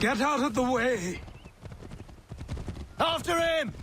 Get out of the way! After him!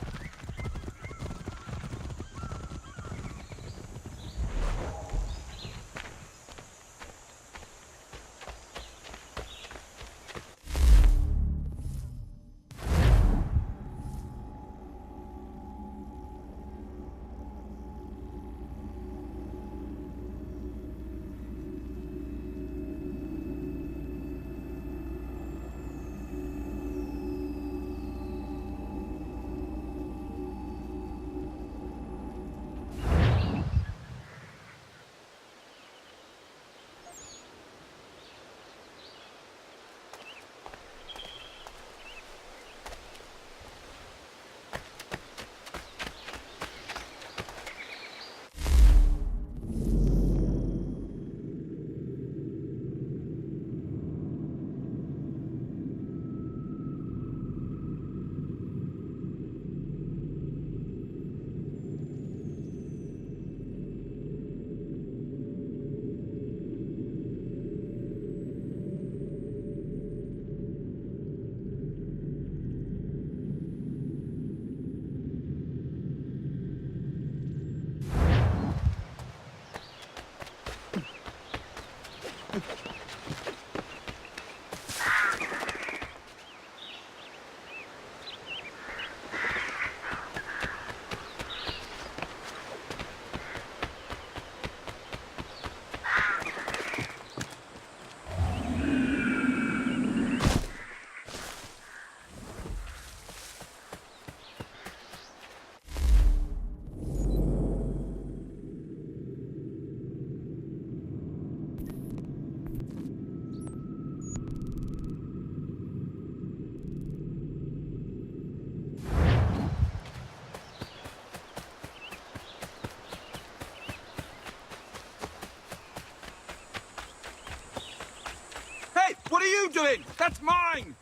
What are you doing? That's mine!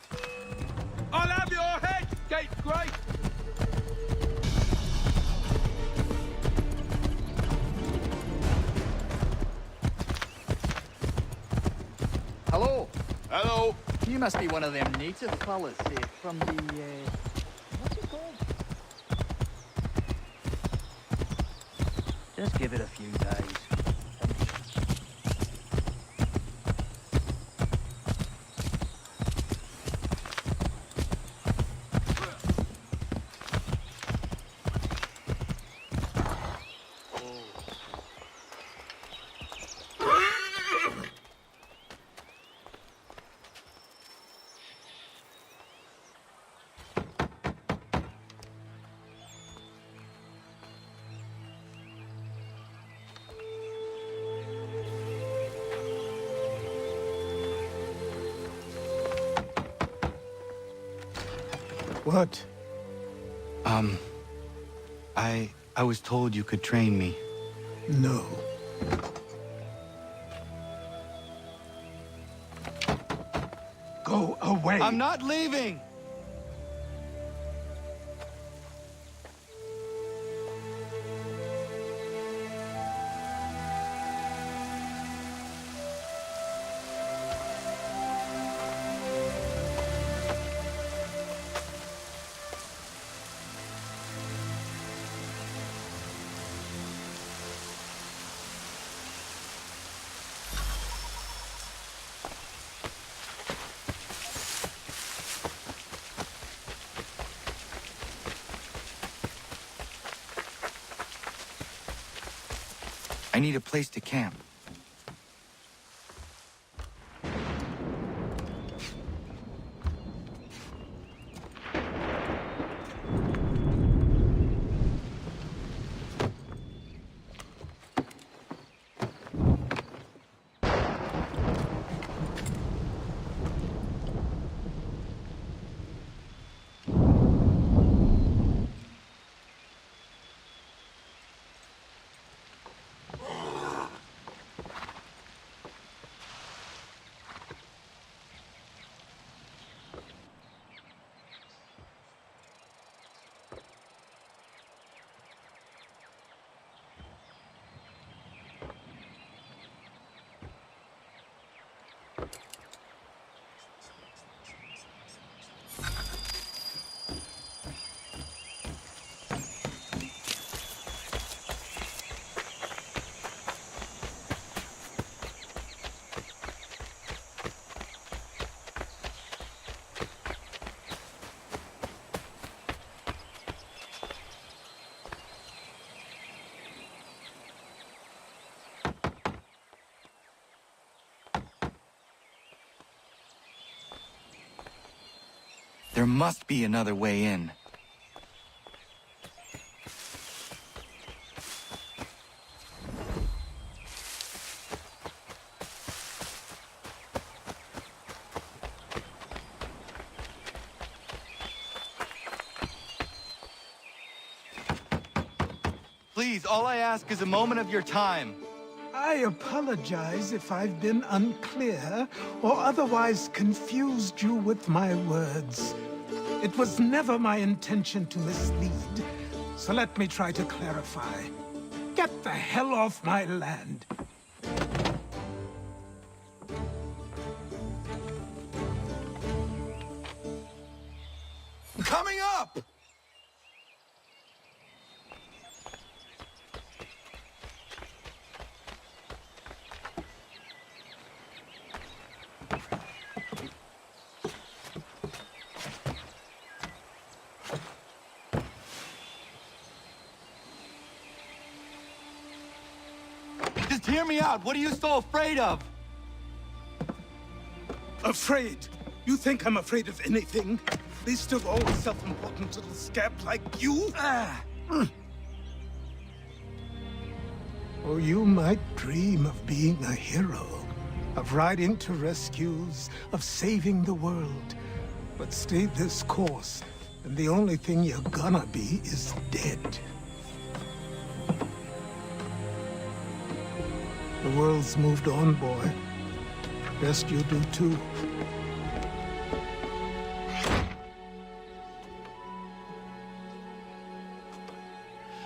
I'll have your head, Gateway! Hello. Hello. You must be one of them native fellas from the, what's it called? Just give it a few days. What? I was told you could train me. No. Go away! I'm not leaving! I need a place to camp. There must be another way in. Please, all I ask is a moment of your time. I apologize if I've been unclear or otherwise confused you with my words. It was never my intention to mislead, so let me try to clarify. Get the hell off my land. Coming up! Just hear me out. What are you so afraid of? Afraid? You think I'm afraid of anything? Least of all a self-important little scab like you? Or you might dream of being a hero, of riding to rescues, of saving the world. But stay this course, and the only thing you're gonna be is dead. The world's moved on, boy. Best you do too.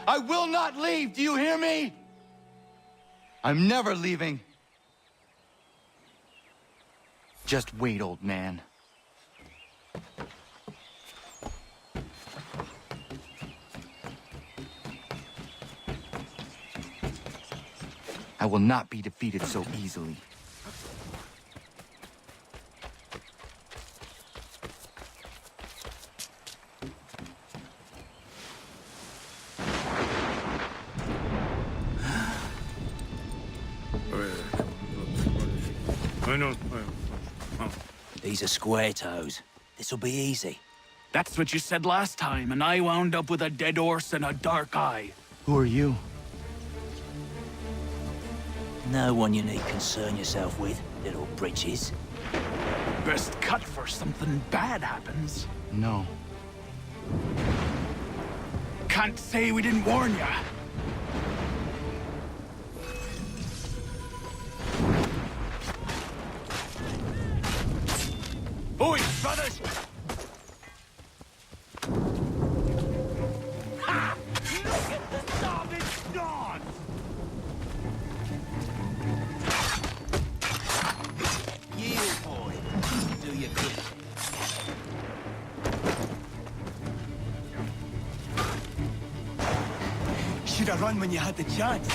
I will not leave, do you hear me? I'm never leaving. Just wait, old man. I will not be defeated so easily. These are square toes. This'll be easy. That's what you said last time, and I wound up with a dead horse and a dark eye. Who are you? No one you need concern yourself with, little britches. Best cut for something bad happens. No. Can't say we didn't warn ya. Oi, brothers! Ha! Look at the savage dogs! Yield, boy. Do your good. Should have run when you had the chance.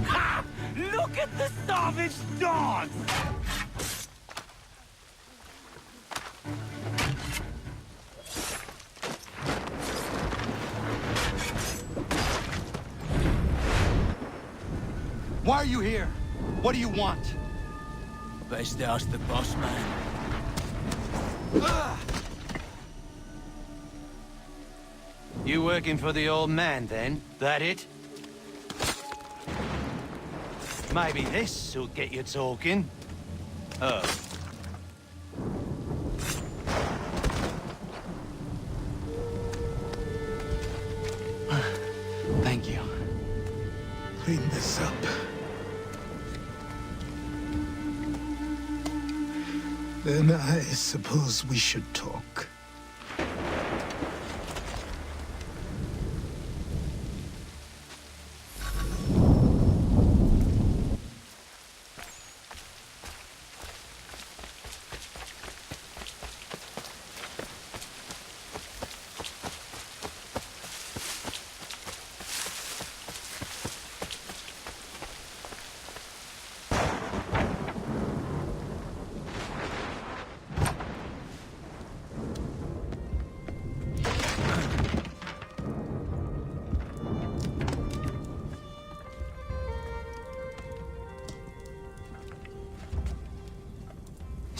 Ha! Look at the savage dogs! Why are you here? What do you want? Best ask the boss man. You working for the old man, then? That it? Maybe this'll get you talking. Oh. Thank you. Clean this up. Then I suppose we should talk.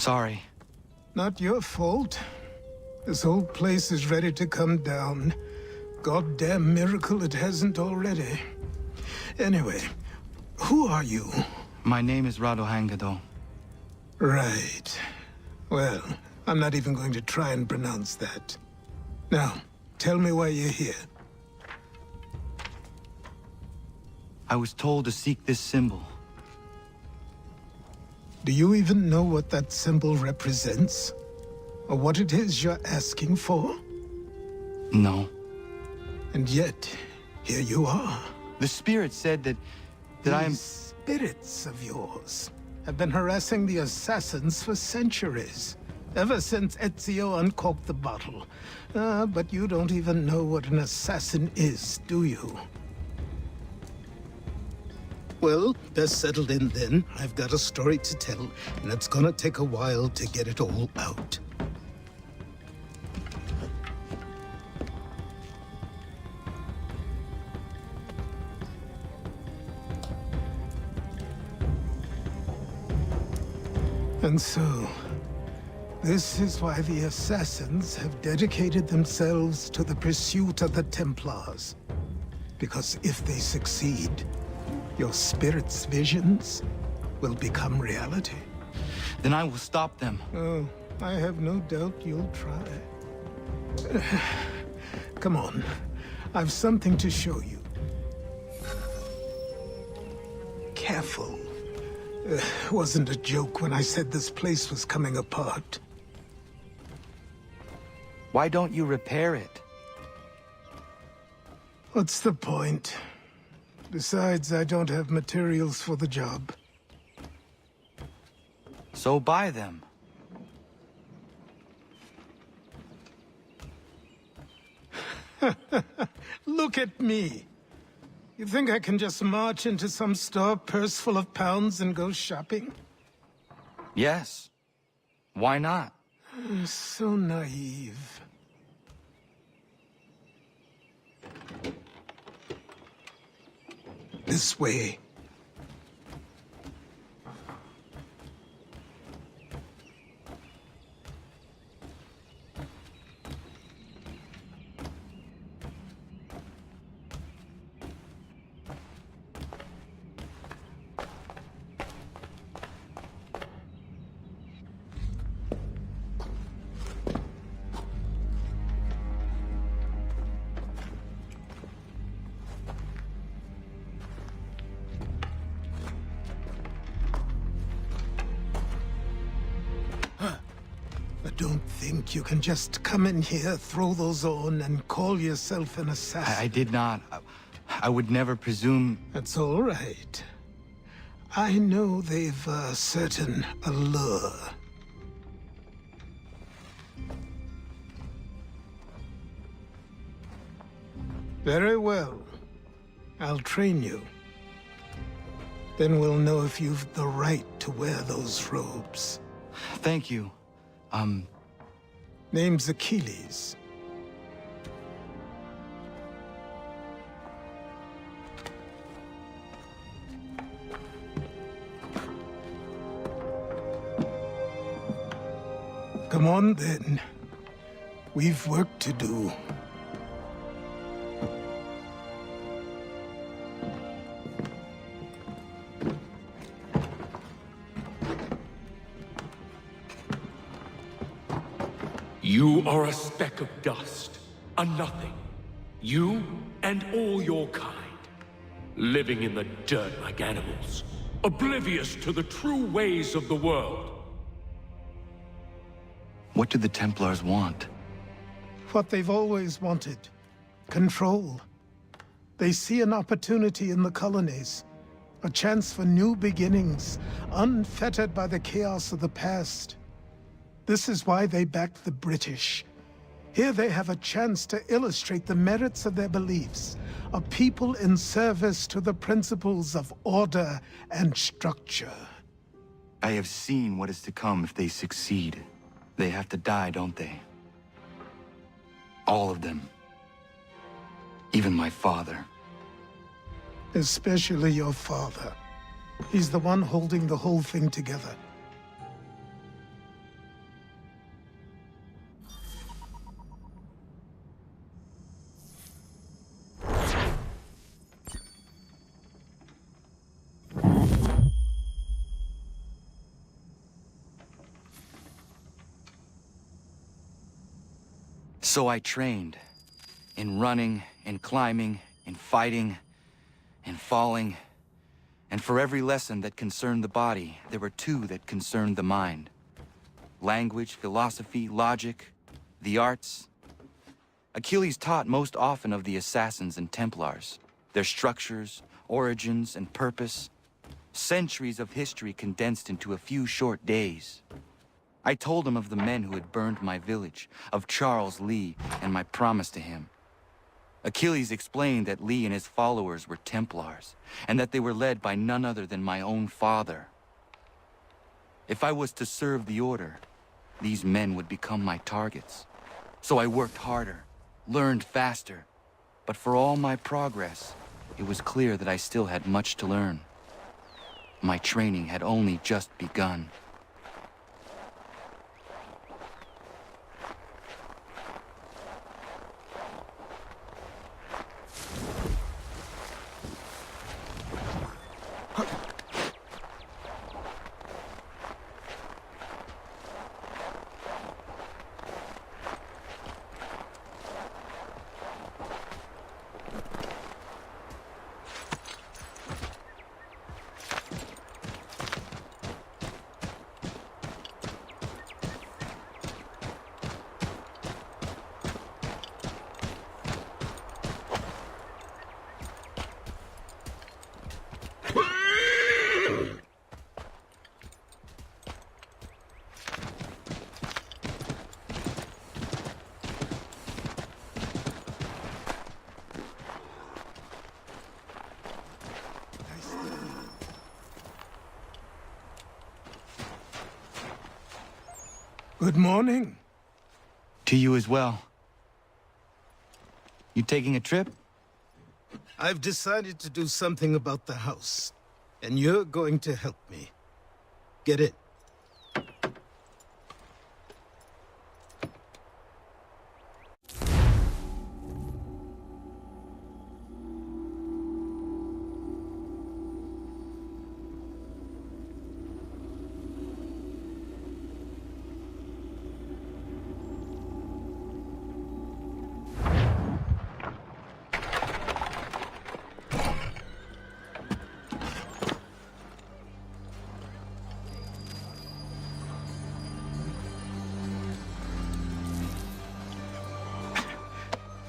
Sorry. Not your fault. This whole place is ready to come down. Goddamn miracle it hasn't already. Anyway, who are you? My name is Radohangado. Right. Well, I'm not even going to try and pronounce that. Now, tell me why you're here. I was told to seek this symbol. Do you even know what that symbol represents? Or what it is you're asking for? No. And yet, here you are. The spirit said that I am... These spirits of yours have been harassing the assassins for centuries. Ever since Ezio uncorked the bottle. But you don't even know what an assassin is, do you? Well, that's settled in then. I've got a story to tell, and it's gonna take a while to get it all out. And so, this is why the Assassins have dedicated themselves to the pursuit of the Templars. Because if they succeed, your spirit's visions will become reality. Then I will stop them. Oh, I have no doubt you'll try. Come on, I've something to show you. Careful. Wasn't a joke when I said this place was coming apart. Why don't you repair it? What's the point? Besides, I don't have materials for the job. So buy them. Look at me. You think I can just march into some store, purse full of pounds, and go shopping? Yes. Why not? I'm so naive. This way. Don't think you can just come in here, throw those on, and call yourself an assassin. I did not. I would never presume... That's all right. I know they've a certain allure. Very well. I'll train you. Then we'll know if you've the right to wear those robes. Thank you. Name's Achilles. Come on, then. We've work to do. You are a speck of dust, a nothing. You and all your kind, living in the dirt like animals, oblivious to the true ways of the world. What do the Templars want? What they've always wanted. Control. They see an opportunity in the colonies. A chance for new beginnings, unfettered by the chaos of the past. This is why they backed the British. Here they have a chance to illustrate the merits of their beliefs. A people in service to the principles of order and structure. I have seen what is to come if they succeed. They have to die, don't they? All of them. Even my father. Especially your father. He's the one holding the whole thing together. So I trained. In running, in climbing, in fighting, in falling. And for every lesson that concerned the body, there were two that concerned the mind. Language, philosophy, logic, the arts. Achilles taught most often of the assassins and Templars, their structures, origins, and purpose. Centuries of history condensed into a few short days. I told him of the men who had burned my village, of Charles Lee, and my promise to him. Achilles explained that Lee and his followers were Templars, and that they were led by none other than my own father. If I was to serve the order, these men would become my targets. So I worked harder, learned faster, but for all my progress, it was clear that I still had much to learn. My training had only just begun. Good morning. To you as well. You taking a trip? I've decided to do something about the house, and you're going to help me. Get it?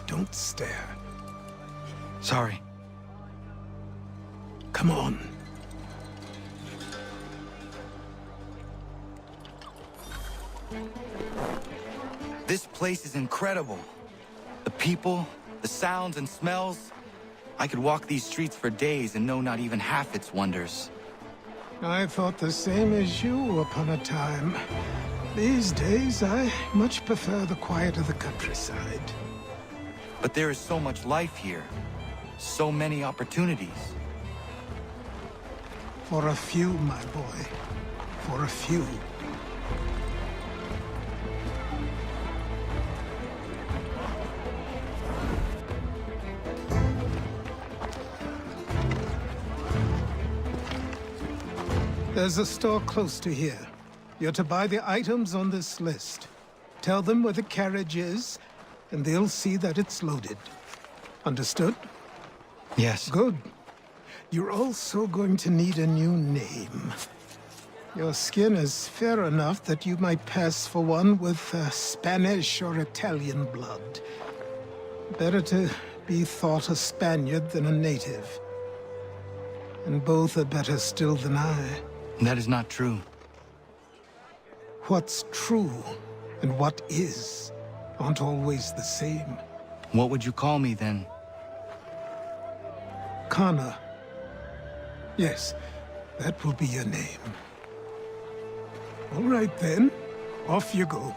Don't stare. Sorry. Come on. This place is incredible. The people, the sounds and smells. I could walk these streets for days and know not even half its wonders. I thought the same as you upon a time. These days, I much prefer the quiet of the countryside. But there is so much life here. So many opportunities. For a few, my boy. For a few. There's a store close to here. You're to buy the items on this list. Tell them where the carriage is, and they'll see that it's loaded. Understood? Yes. Good. You're also going to need a new name. Your skin is fair enough that you might pass for one with Spanish or Italian blood. Better to be thought a Spaniard than a native. And both are better still than I. That is not true. What's true and what is aren't always the same. What would you call me then? Kana. Yes, that will be your name. All right then, off you go.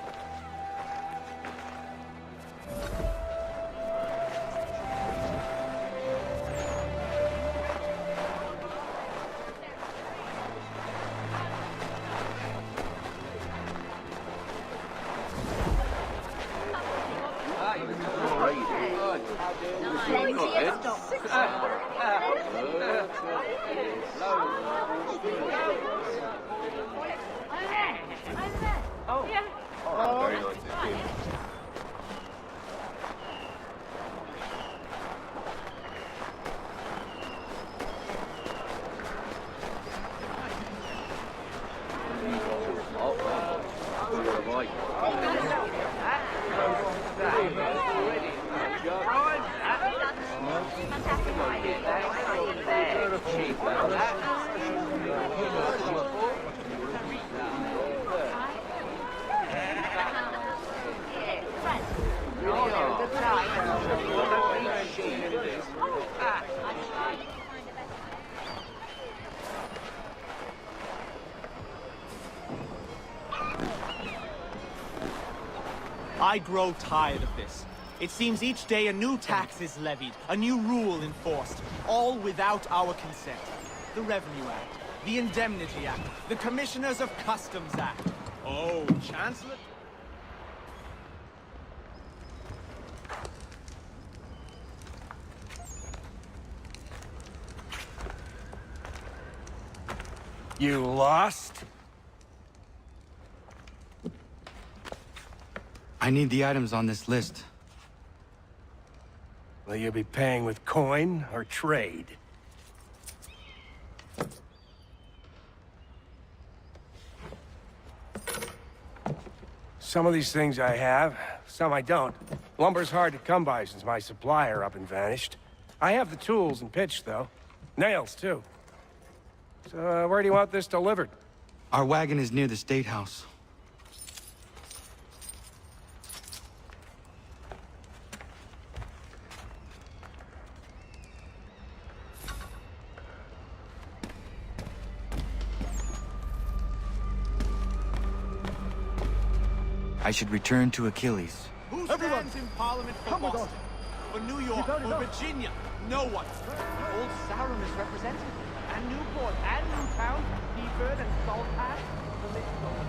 I grow tired of this. It seems each day a new tax is levied, a new rule enforced, all without our consent. The Revenue Act, the Indemnity Act, the Commissioners of Customs Act. Oh, Chancellor... You lost? I need the items on this list. Will you be paying with coin or trade? Some of these things I have, some I don't. Lumber's hard to come by since my supplier up and vanished. I have the tools and pitch, though. Nails, too. So, where do you want this delivered? Our wagon is near the State House. I should return to Achilles. Who stands in Parliament for Boston? For New York? For Virginia? No one. Old Sarum is represented. And Newport, and Newtown, Seaford, and Saltpass. The list goes on.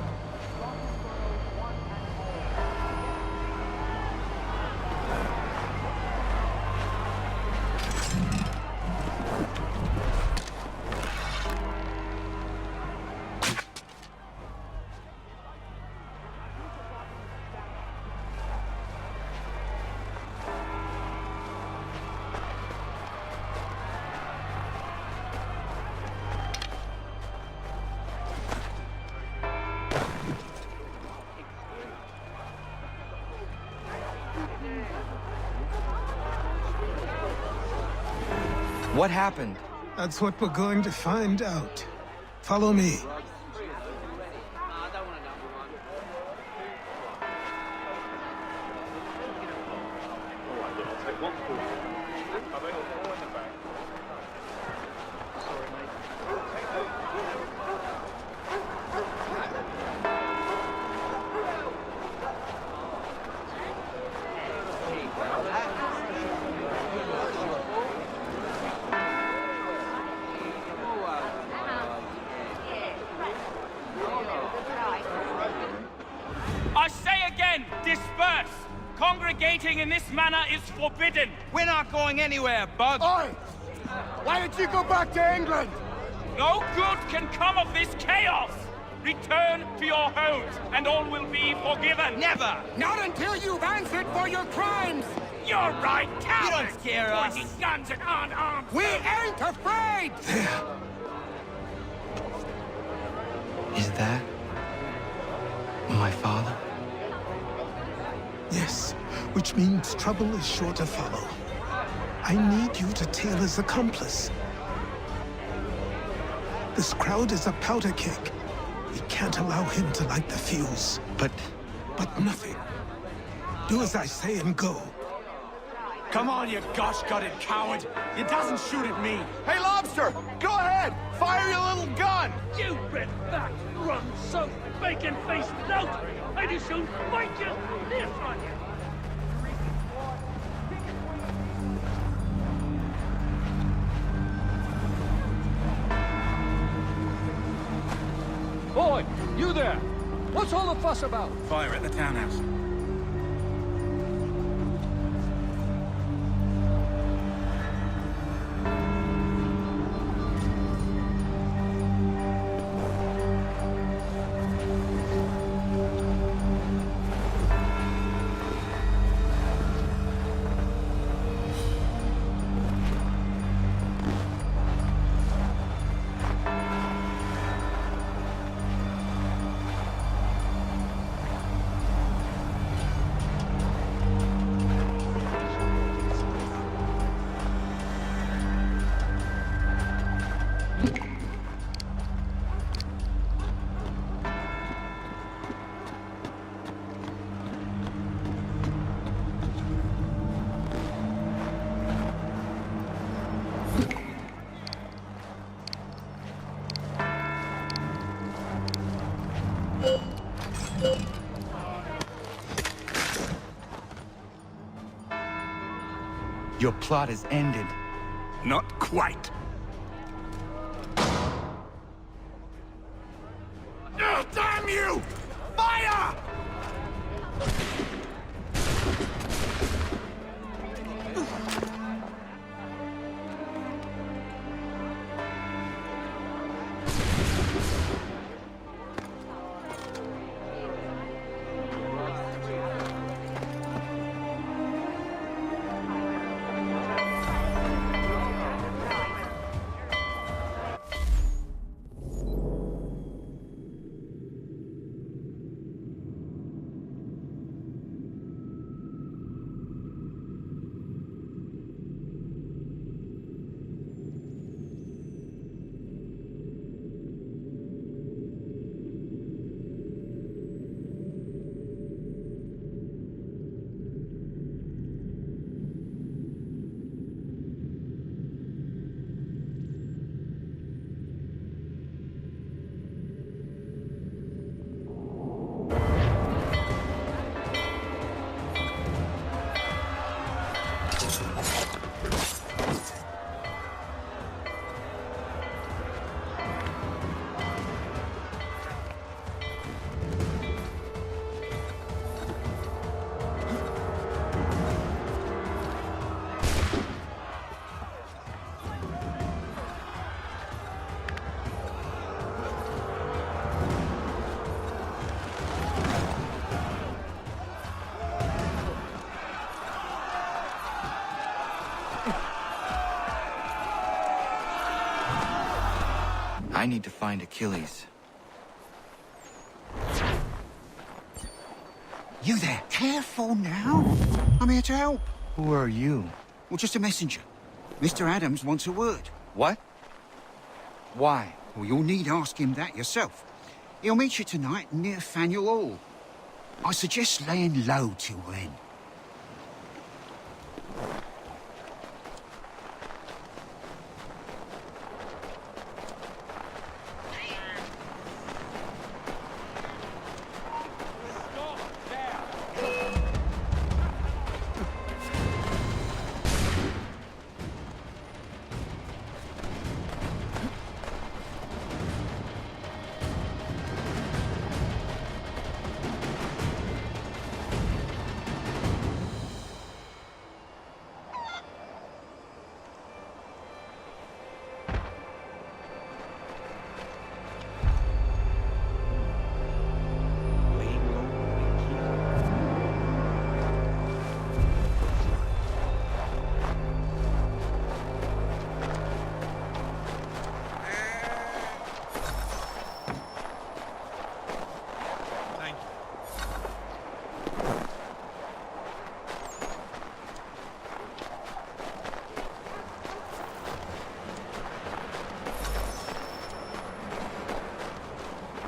Roxborough, one and all. What happened? That's what we're going to find out. Follow me. I say again, disperse! Congregating in this manner is forbidden! We're not going anywhere, Bug. Oi! Why did you go back to England? No good can come of this chaos! Return to your homes, and all will be forgiven! Never! Not until you've answered for your crimes! You're right, cowards! You don't scare us. Pointing guns at unarmed! We ain't afraid! Is that my father? Yes, which means trouble is sure to follow. I need you to tail his accomplice. This crowd is a powder keg. We can't allow him to light the fuse. But nothing. Do as I say and go. Come on, you gosh-gutted coward! It doesn't shoot at me! Hey, Lobster! Go ahead! Fire your little gun! You red fat, rum-soaked, bacon-faced lout! I do soon bite you! This on you! Boy, you there! What's all the fuss about? Fire at the townhouse. Your plot is ended. Not quite. Oh, damn you! Fire! I need to find Achilles. You there? Careful now. I'm here to help. Who are you? Well, just a messenger. Mr. Adams wants a word. What? Why? Well, you'll need ask him that yourself. He'll meet you tonight near Faneuil Hall. I suggest laying low till then.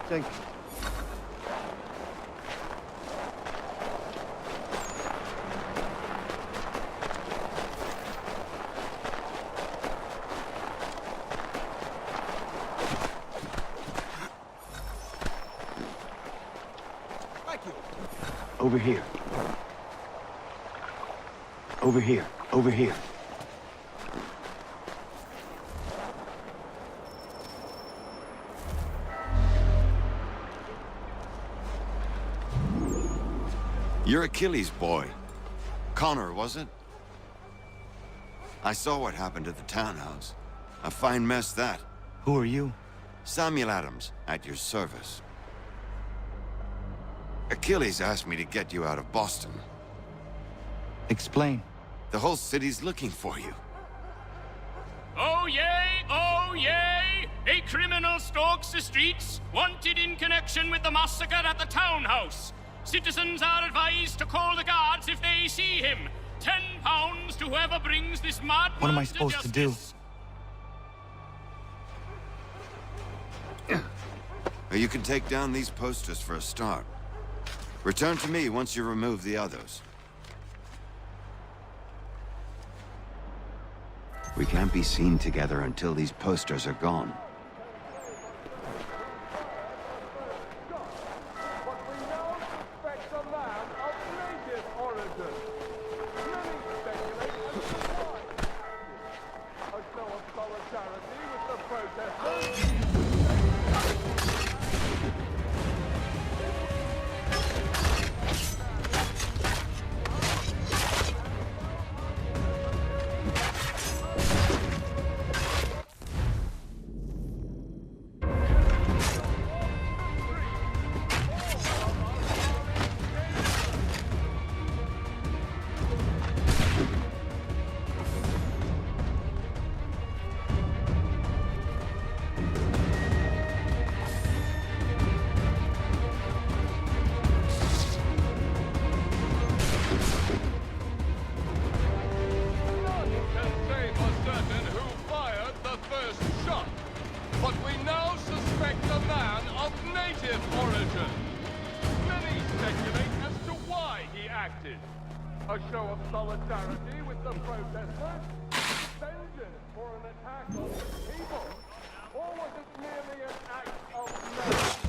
Thank you. Over here. Over here. Over here. You're Achilles' boy. Connor, was it? I saw what happened at the townhouse. A fine mess, that. Who are you? Samuel Adams, at your service. Achilles asked me to get you out of Boston. Explain. The whole city's looking for you. Oh yay, oh yay! A criminal stalks the streets, wanted in connection with the massacre at the townhouse. Citizens are advised to call the guards if they see him. £10 to whoever brings this madman. What am I supposed to do? You can take down these posters for a start. Return to me once you remove the others. We can't be seen together until these posters are gone. Italian origin. Many speculate as to why he acted. A show of solidarity with the protesters? Vengeance for an attack on the people? Or was it merely an act of murder?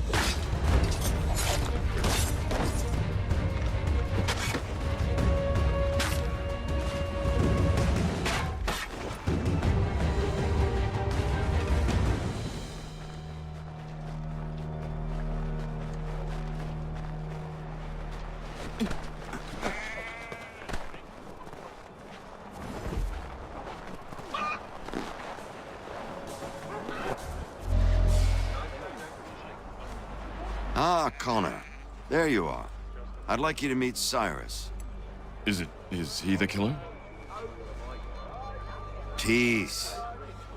Ah, Connor. There you are. I'd like you to meet Cyrus. Is he the killer? Tease.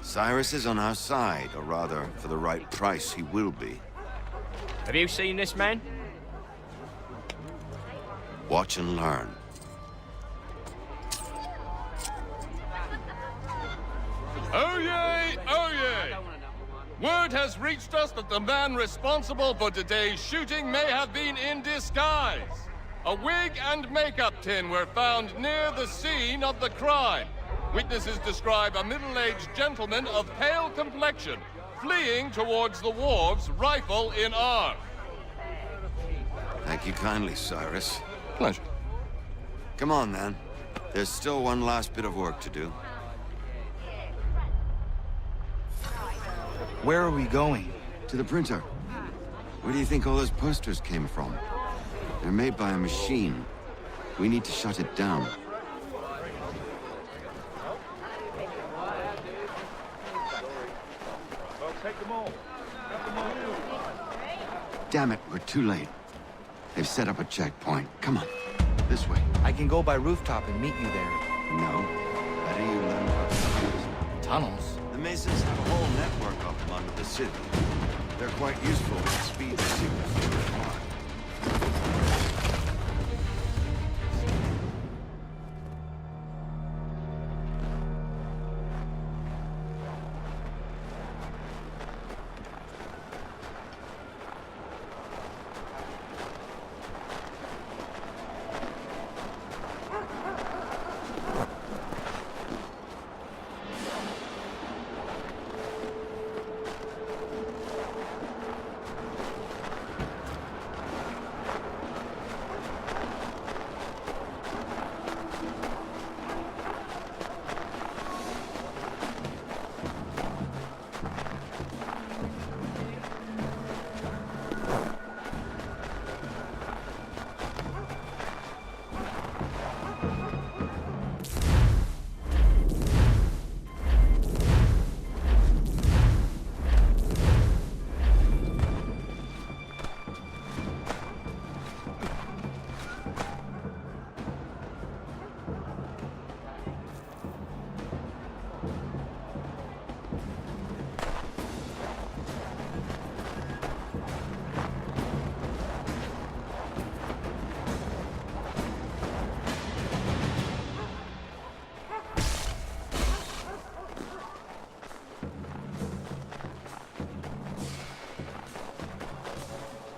Cyrus is on our side, or rather, for the right price, he will be. Have you seen this man? Watch and learn. Oh yay! Oh yay! Word has reached us that the man responsible for today's shooting may have been in disguise. A wig and makeup tin were found near the scene of the crime. Witnesses describe a middle-aged gentleman of pale complexion fleeing towards the wharves, rifle in arm. Thank you kindly, Cyrus. Pleasure. Come on, then. There's still one last bit of work to do. Where are we going? To the printer. Where do you think all those posters came from? They're made by a machine. We need to shut it down. Damn it, we're too late. They've set up a checkpoint. Come on, this way. I can go by rooftop and meet you there. No. Better you learn about tunnels. Tunnels? The Masons have a whole network of them under the city. They're quite useful with speed and secrecy required.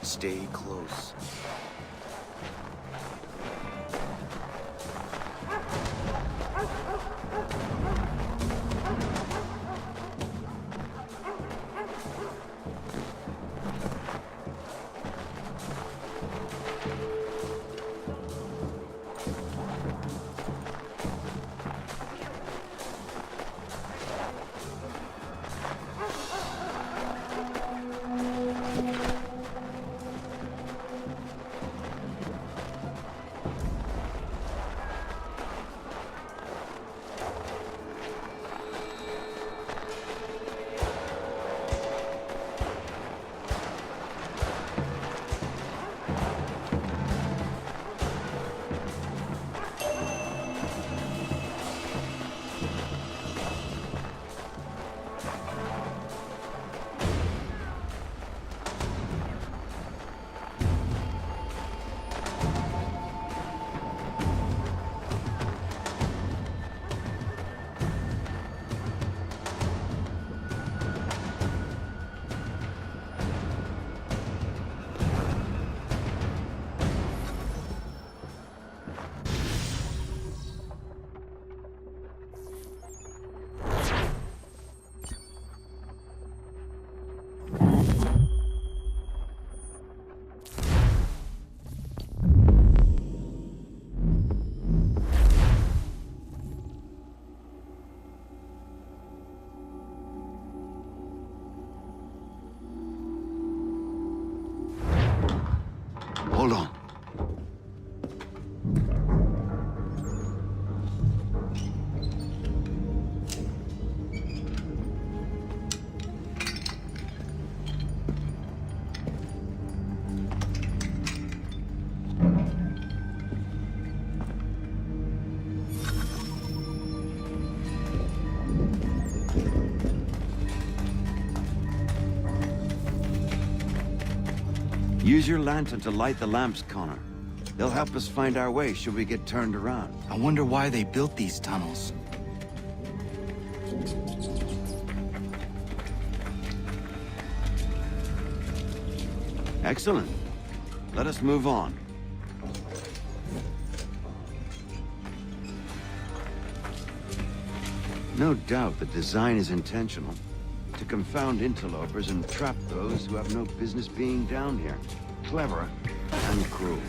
Stay close. Hold on. Use your lantern to light the lamps, Connor. They'll help us find our way should we get turned around. I wonder why they built these tunnels. Excellent. Let us move on. No doubt the design is intentional. To confound interlopers and trap those who have no business being down here. Clever and cruel.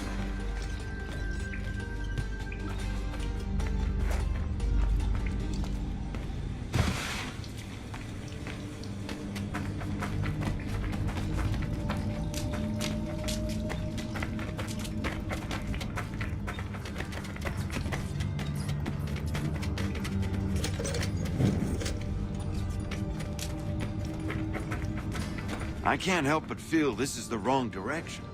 I can't help but feel this is the wrong direction.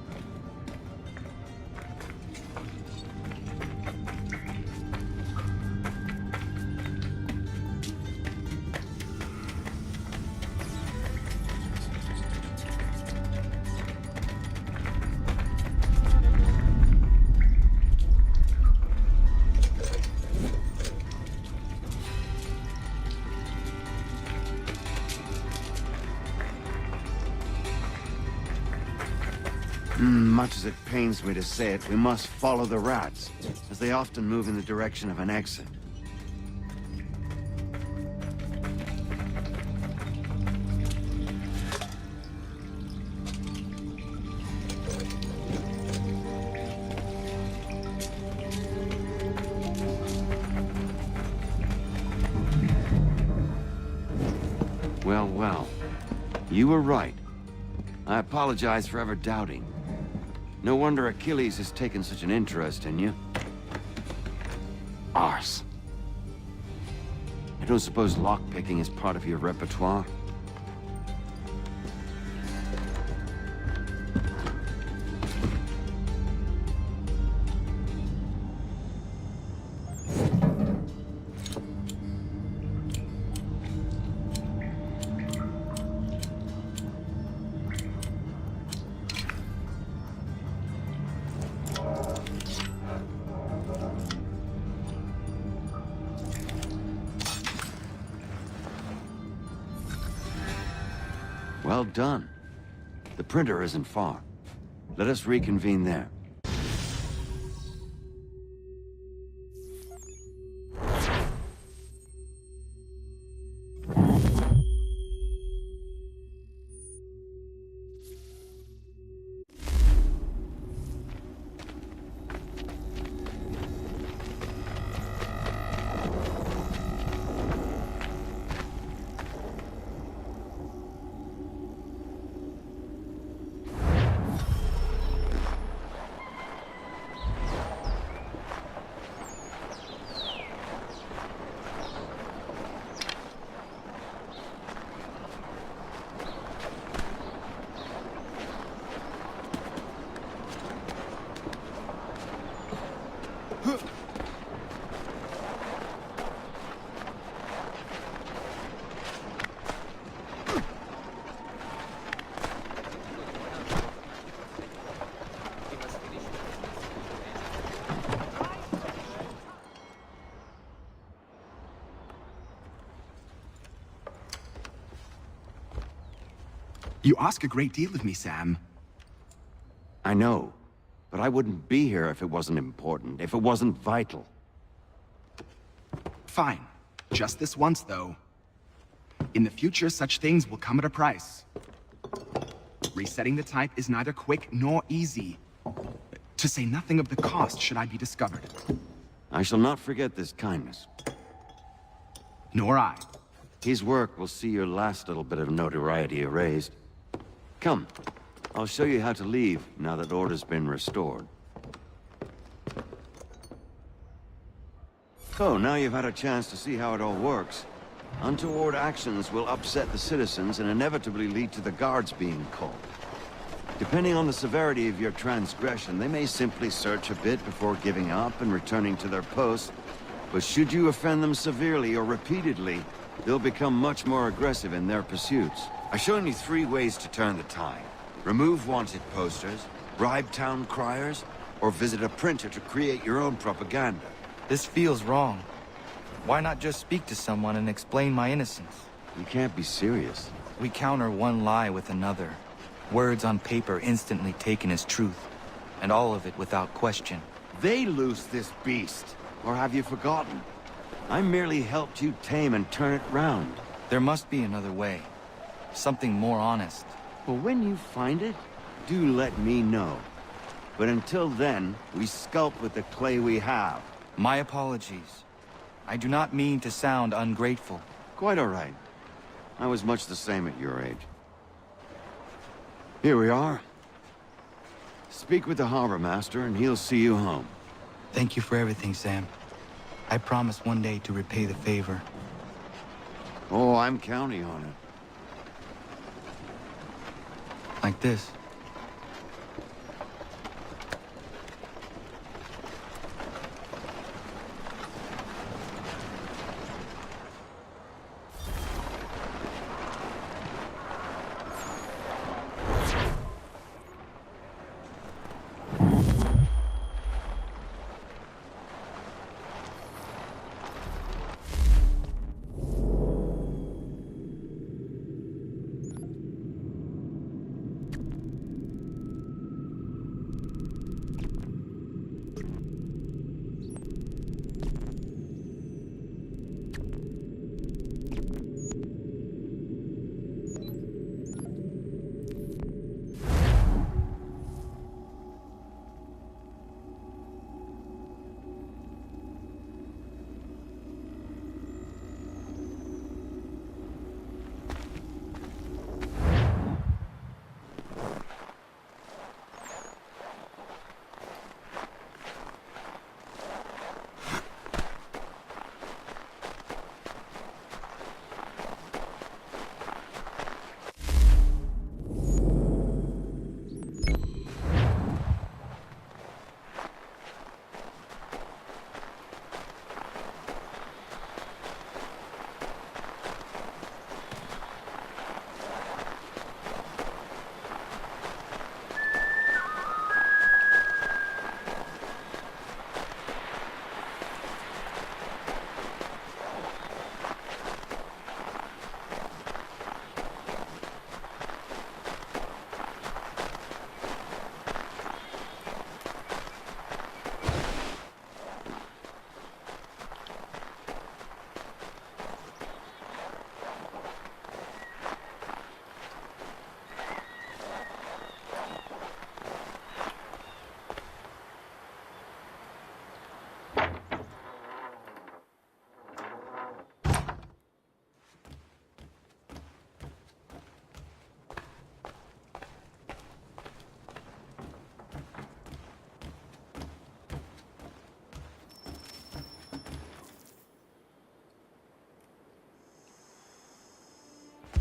Much as it pains me to say it, we must follow the rats, as they often move in the direction of an exit. Well, well. You were right. I apologize for ever doubting. No wonder Achilles has taken such an interest in you. Arse. I don't suppose lockpicking is part of your repertoire? Well done. The printer isn't far. Let us reconvene there. You ask a great deal of me, Sam. I know, but I wouldn't be here if it wasn't important, if it wasn't vital. Fine. Just this once, though. In the future, such things will come at a price. Resetting the type is neither quick nor easy. To say nothing of the cost should I be discovered. I shall not forget this kindness. Nor I. His work will see your last little bit of notoriety erased. Come, I'll show you how to leave now that order's been restored. So, now you've had a chance to see how it all works. Untoward actions will upset the citizens and inevitably lead to the guards being called. Depending on the severity of your transgression, they may simply search a bit before giving up and returning to their posts. But should you offend them severely or repeatedly, they'll become much more aggressive in their pursuits. I've shown you 3 ways to turn the tide. Remove wanted posters, bribe town criers, or visit a printer to create your own propaganda. This feels wrong. Why not just speak to someone and explain my innocence? You can't be serious. We counter one lie with another. Words on paper instantly taken as truth, and all of it without question. They loose this beast, or have you forgotten? I merely helped you tame and turn it round. There must be another way. Something more honest. Well, when you find it, do let me know. But until then, we sculpt with the clay we have. My apologies. I do not mean to sound ungrateful. Quite all right. I was much the same at your age. Here we are. Speak with the harbor master and he'll see you home. Thank you for everything, Sam. I promise one day to repay the favor. Oh, I'm counting on it. Like this.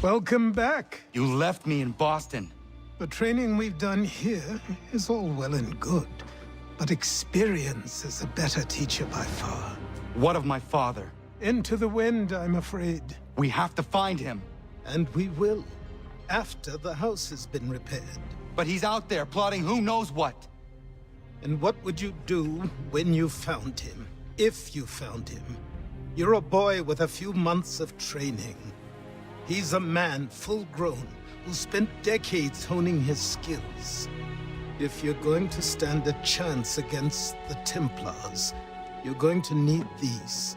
Welcome back. You left me in Boston. The training we've done here is all well and good, but experience is a better teacher by far. What of my father? Into the wind, I'm afraid. We have to find him. And we will, after the house has been repaired. But he's out there plotting who knows what. And what would you do when you found him? If you found him? You're a boy with a few months of training. He's a man, full-grown, who spent decades honing his skills. If you're going to stand a chance against the Templars, you're going to need these.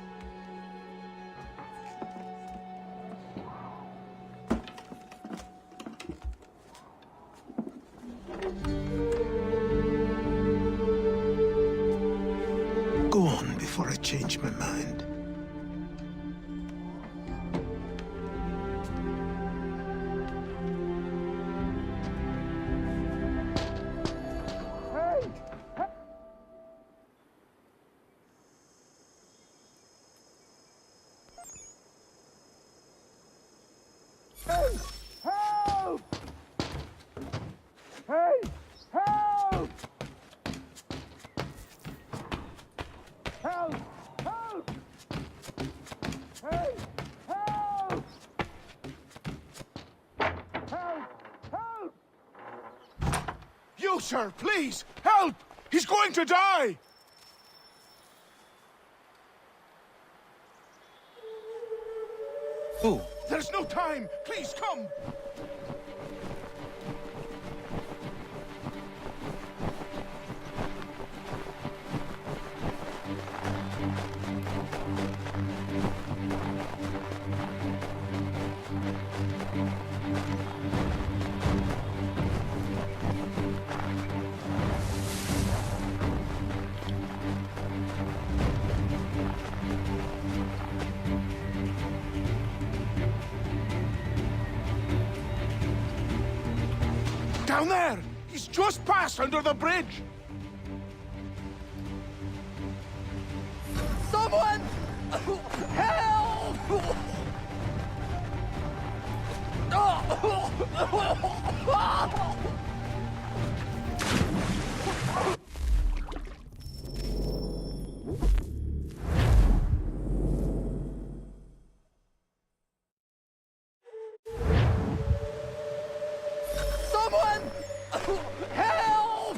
Go on before I change my mind. sir, please! Help! He's going to die! Who? There's no time! Please, come! Down there! He's just passed under the bridge! Someone! Help! Someone! Help!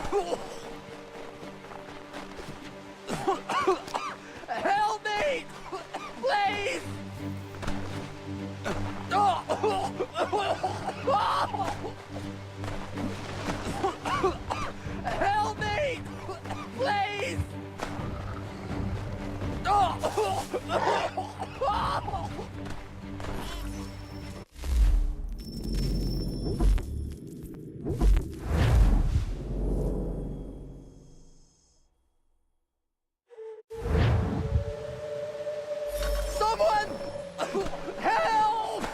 Help me! Please! Help me! Please! Someone! Help!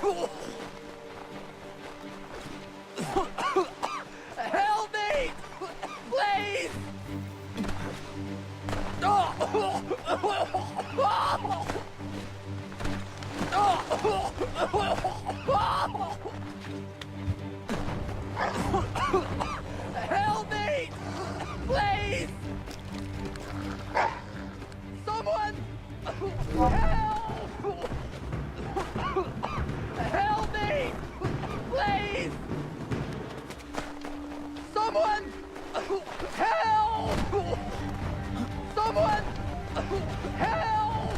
Help me! Please! Help me! Please! Someone! Help! Help me! Please! Someone! Help! Someone! Help!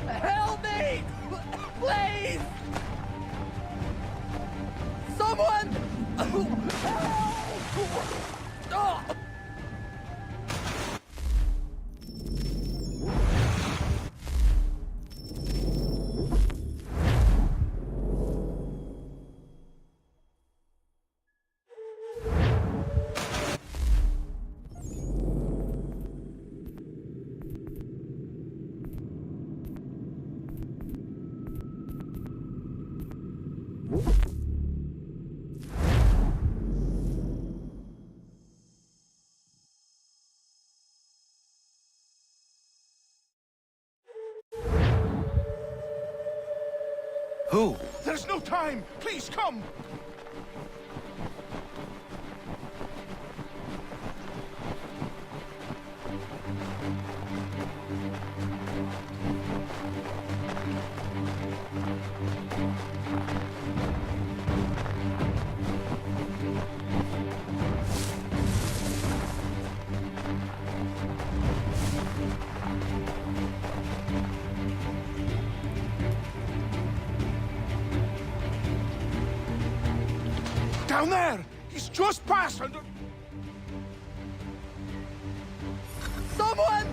Help me! Please! Someone! Help! Who? There's no time! Please, come! Down there! He's just passed under... Someone!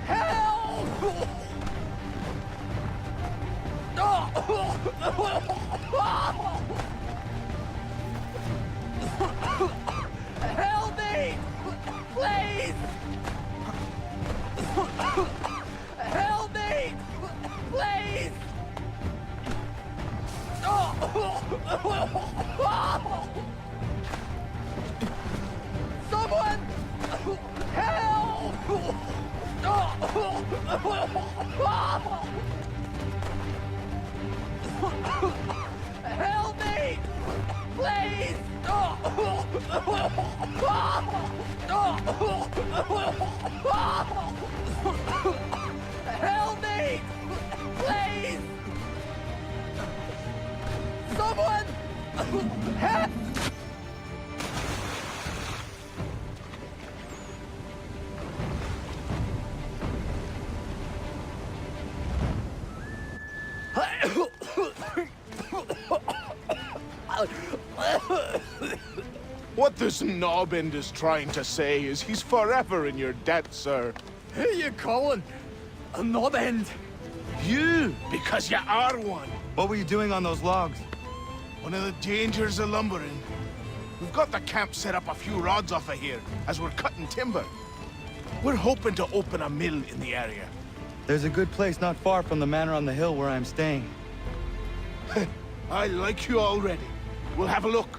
Help! Help me! Please! Help me! Please! Someone! Help! Help me! Please! Help me! Please! What this knobbend is trying to say is he's forever in your debt, sir. Who you calling? A knob end? You, because you are one. What were you doing on those logs? One of the dangers of lumbering. We've got the camp set up a few rods off of here, as we're cutting timber. We're hoping to open a mill in the area. There's a good place not far from the manor on the hill where I'm staying. I like you already. We'll have a look.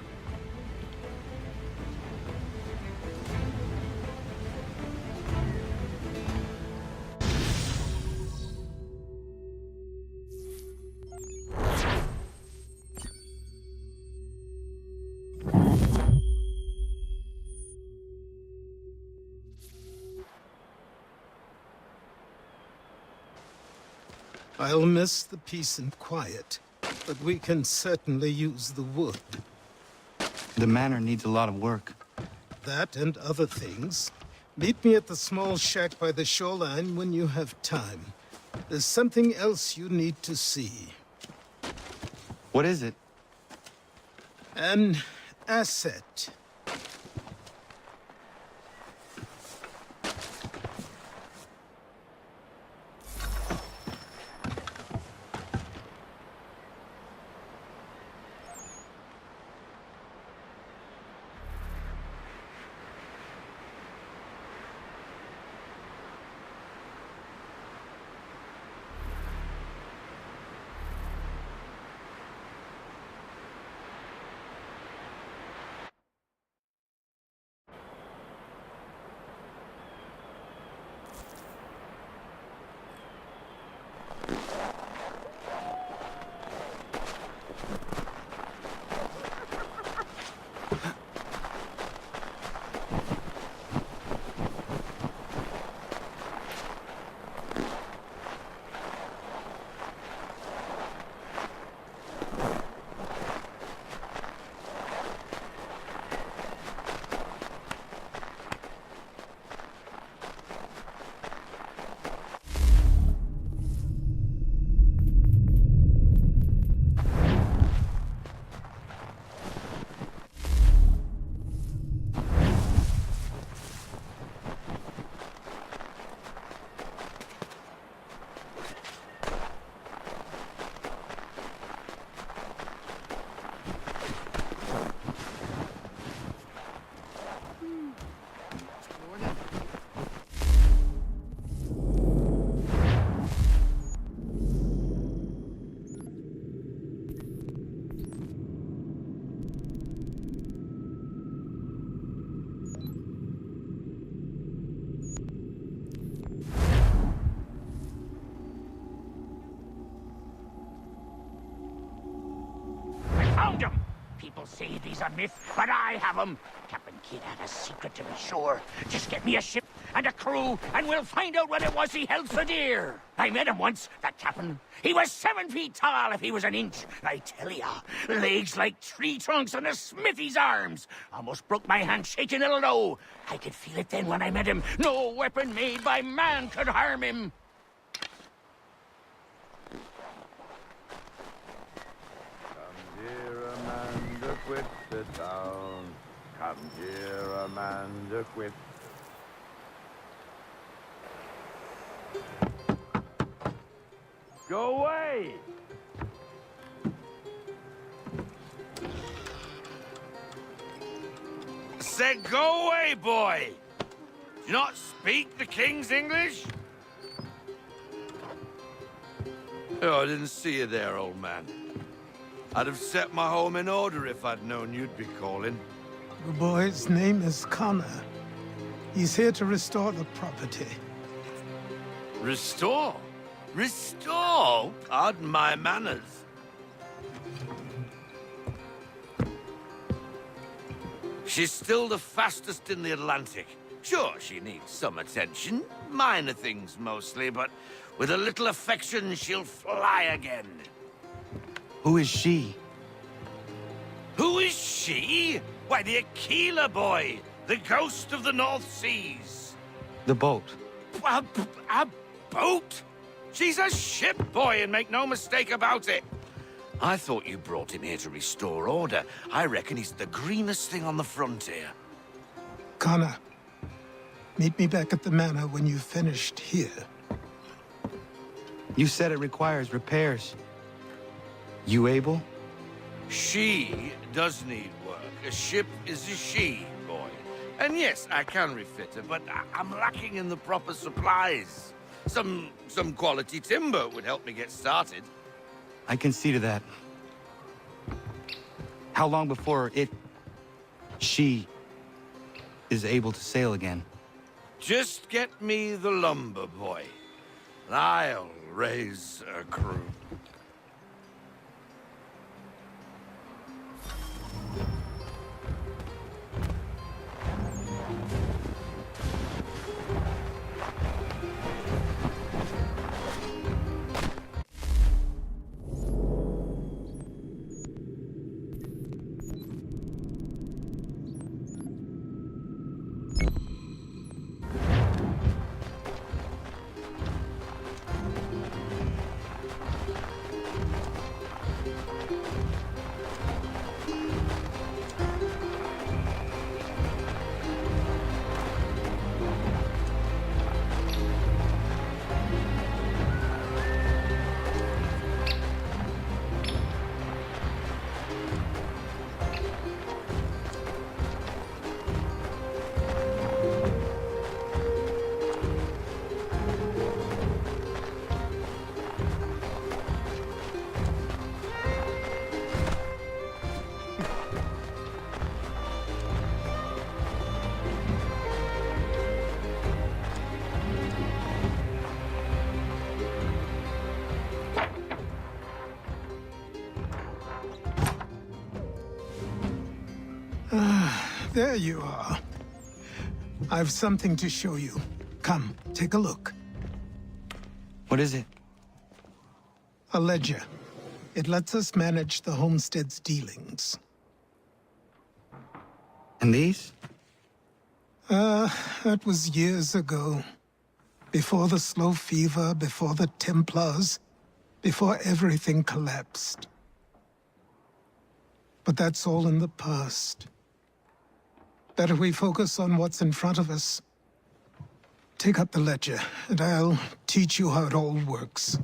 I'll miss the peace and quiet, but we can certainly use the wood. The manor needs a lot of work. That and other things. Meet me at the small shack by the shoreline when you have time. There's something else you need to see. What is it? An asset. Found him! People say these are myths, but I have them. Captain Kidd had a secret, to be sure. Just get me a ship and a crew, and we'll find out what it was he held so dear. I met him once, that captain. He was 7 feet tall if he was an inch. I tell ya, legs like tree trunks and a smithy's arms. Almost broke my hand shaking it low. I could feel it then when I met him. No weapon made by man could harm him. Dear Amanda, quit the town. Come, dear Amanda, quit. Go away! Said go away, boy! Do you not speak the King's English? Oh, I didn't see you there, old man. I'd have set my home in order if I'd known you'd be calling. The boy's name is Connor. He's here to restore the property. Restore? Restore? Pardon my manners. She's still the fastest in the Atlantic. Sure, she needs some attention. Minor things mostly, but with a little affection, she'll fly again. Who is she? Who She? Why, the Aquila boy, the ghost of the North Seas. The boat. A boat? She's a ship, boy, and make no mistake about it. I thought you brought him here to restore order. I reckon he's the greenest thing on the frontier. Connor, meet me back at the manor when you've finished here. You said it requires repairs. You able? She does need work. A ship is a she, boy. And yes, I can refit her, but I'm lacking in the proper supplies. Some quality timber would help me get started. I can see to that. How long before she is able to sail again? Just get me the lumber, boy. And I'll raise a crew. There you are. I've something to show you. Come, take a look. What is it? A ledger. It lets us manage the homestead's dealings. And these? That was years ago. Before the slow fever, before the Templars, before everything collapsed. But that's all in the past. Better we focus on what's in front of us. Take up the ledger, and I'll teach you how it all works.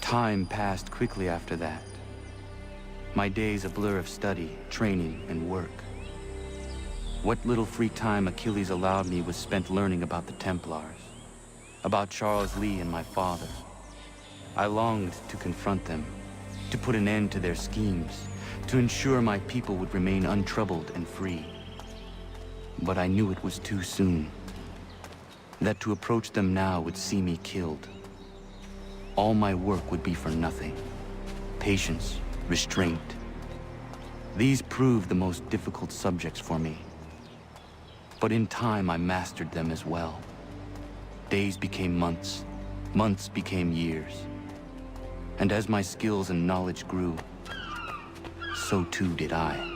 Time passed quickly after that. My days a blur of study, training, and work. What little free time Achilles allowed me was spent learning about the Templars, about Charles Lee and my father. I longed to confront them, to put an end to their schemes, to ensure my people would remain untroubled and free. But I knew it was too soon, that to approach them now would see me killed. All my work would be for nothing. Patience, restraint. These proved the most difficult subjects for me. But in time, I mastered them as well. Days became months, months became years. And as my skills and knowledge grew, so too did I.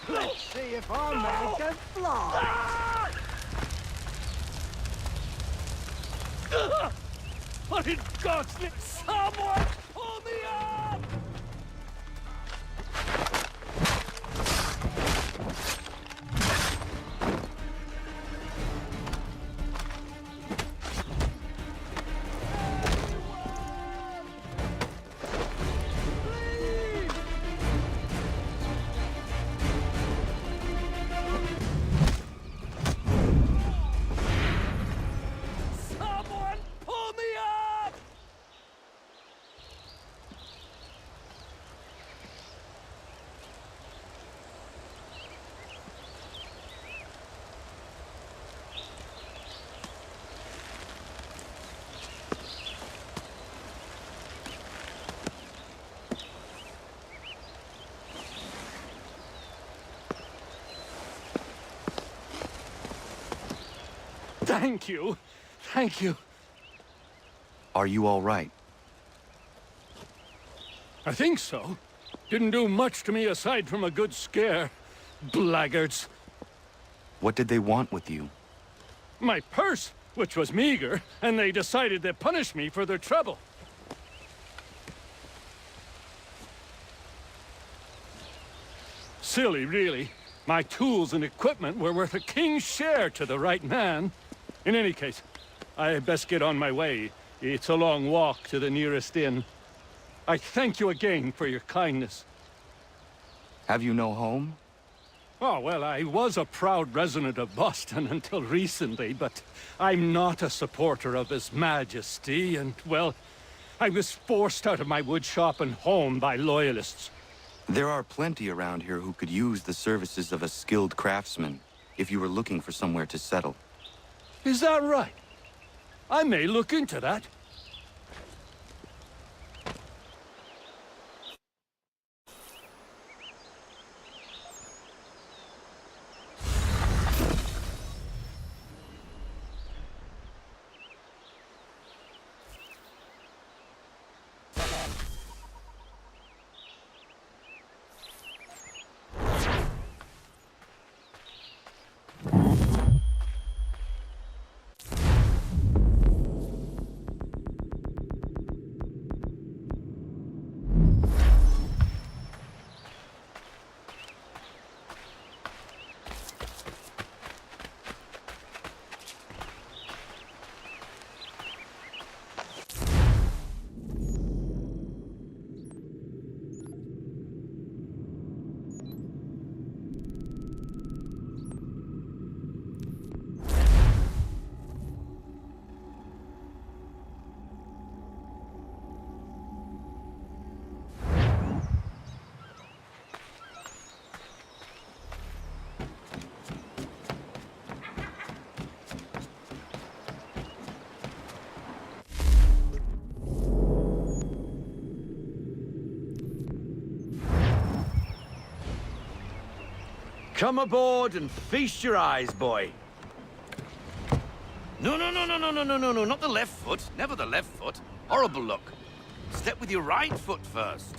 Let's see if our man can fly. What in God's name? Someone pull me up! Someone pull me up! Thank you. Thank you. Are you all right? I think so. Didn't do much to me aside from a good scare. Blackguards. What did they want with you? My purse, which was meager, and they decided to punish me for their trouble. Silly, really. My tools and equipment were worth a king's share to the right man. In any case, I best get on my way. It's a long walk to the nearest inn. I thank you again for your kindness. Have you no home? Oh, well, I was a proud resident of Boston until recently, but I'm not a supporter of His Majesty, and, well, I was forced out of my woodshop and home by loyalists. There are plenty around here who could use the services of a skilled craftsman, if you were looking for somewhere to settle. Is that right? I may look into that. Come aboard and feast your eyes, boy. No, not the left foot. Never the left foot. Horrible look. Step with your right foot first.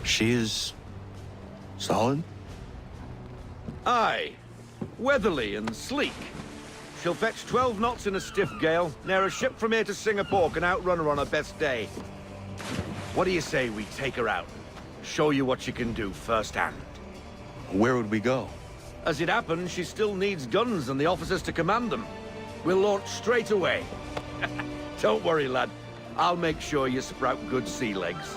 She is... solid? Aye. Weatherly and sleek. She'll fetch 12 knots in a stiff gale, ne'er a ship from here to Singapore can outrun her on her best day. What do you say we take her out? Show you what she can do firsthand. Where would we go? As it happens, she still needs guns and the officers to command them. We'll launch straight away. Don't worry, lad. I'll make sure you sprout good sea legs.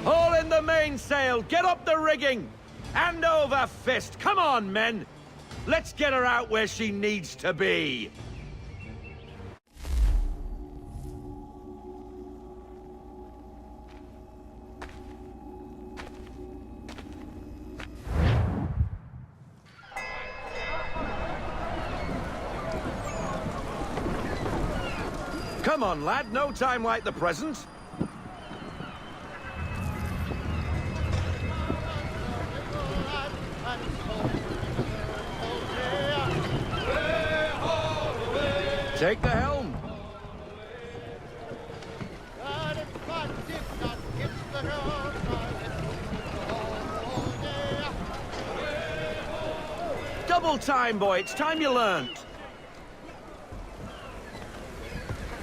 Haul in the mainsail! Get up the rigging! Hand over fist! Come on, men! Let's get her out where she needs to be! Come on, lad. No time like the present. Take the helm. Double time, boy. It's time you learned.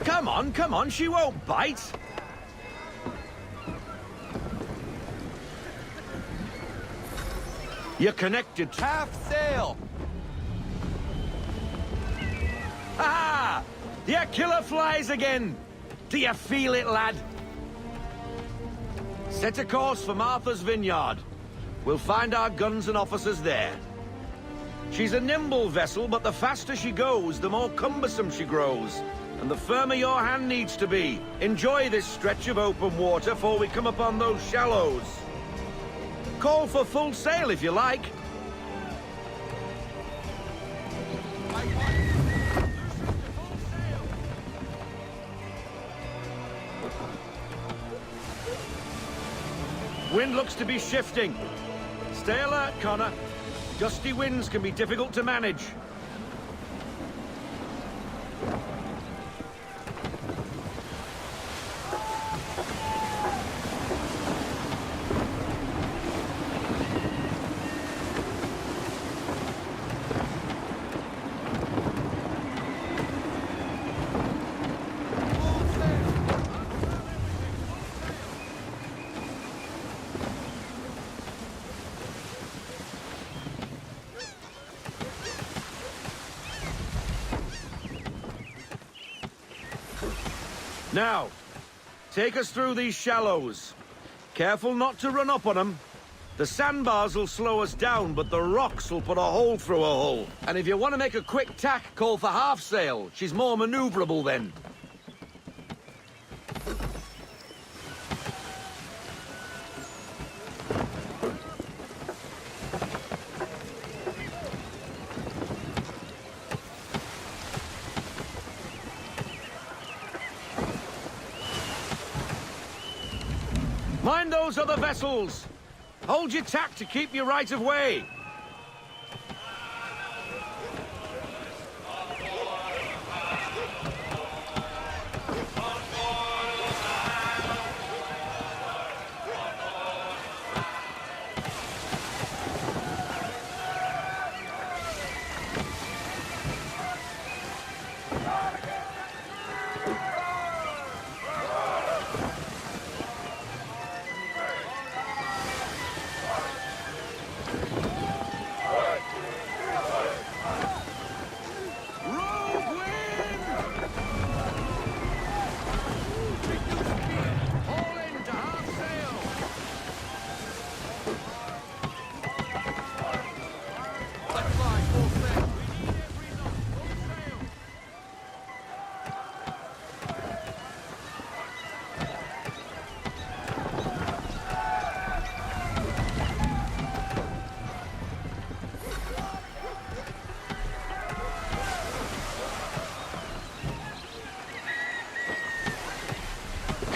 Come on. She won't bite. You're connected. Half sail! Ha! Your killer flies again! Do you feel it, lad? Set a course for Martha's Vineyard. We'll find our guns and officers there. She's a nimble vessel, but the faster she goes, the more cumbersome she grows. And the firmer your hand needs to be. Enjoy this stretch of open water before we come upon those shallows. Call for full sail if you like. Wind looks to be shifting. Stay alert, Connor. Gusty winds can be difficult to manage. Now, take us through these shallows. Careful not to run up on them. The sandbars will slow us down, but the rocks will put a hole through a hull. And if you want to make a quick tack, call for half sail. She's more maneuverable then. Mind those other vessels! Hold your tack to keep your right of way!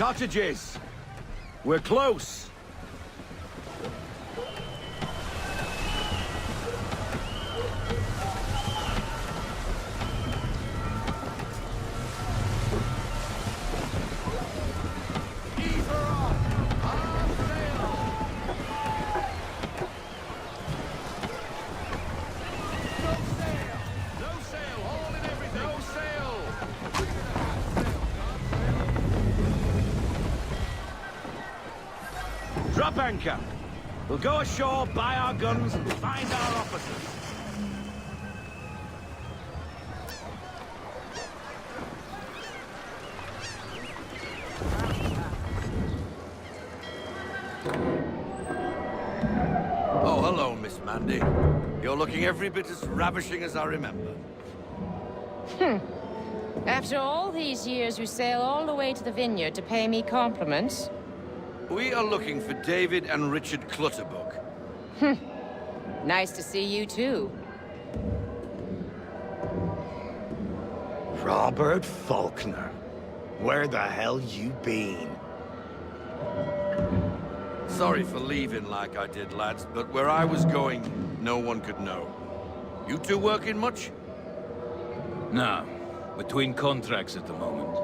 Cottages. We're close. Drop anchor. We'll go ashore, buy our guns, and find our officers. Oh, hello, Miss Mandy. You're looking every bit as ravishing as I remember. After all these years, you sail all the way to the vineyard to pay me compliments? We are looking for David and Richard Clutterbuck. Nice to see you, too. Robert Faulkner. Where the hell you been? Sorry for leaving like I did, lads, but where I was going, no one could know. You two working much? No. Between contracts at the moment.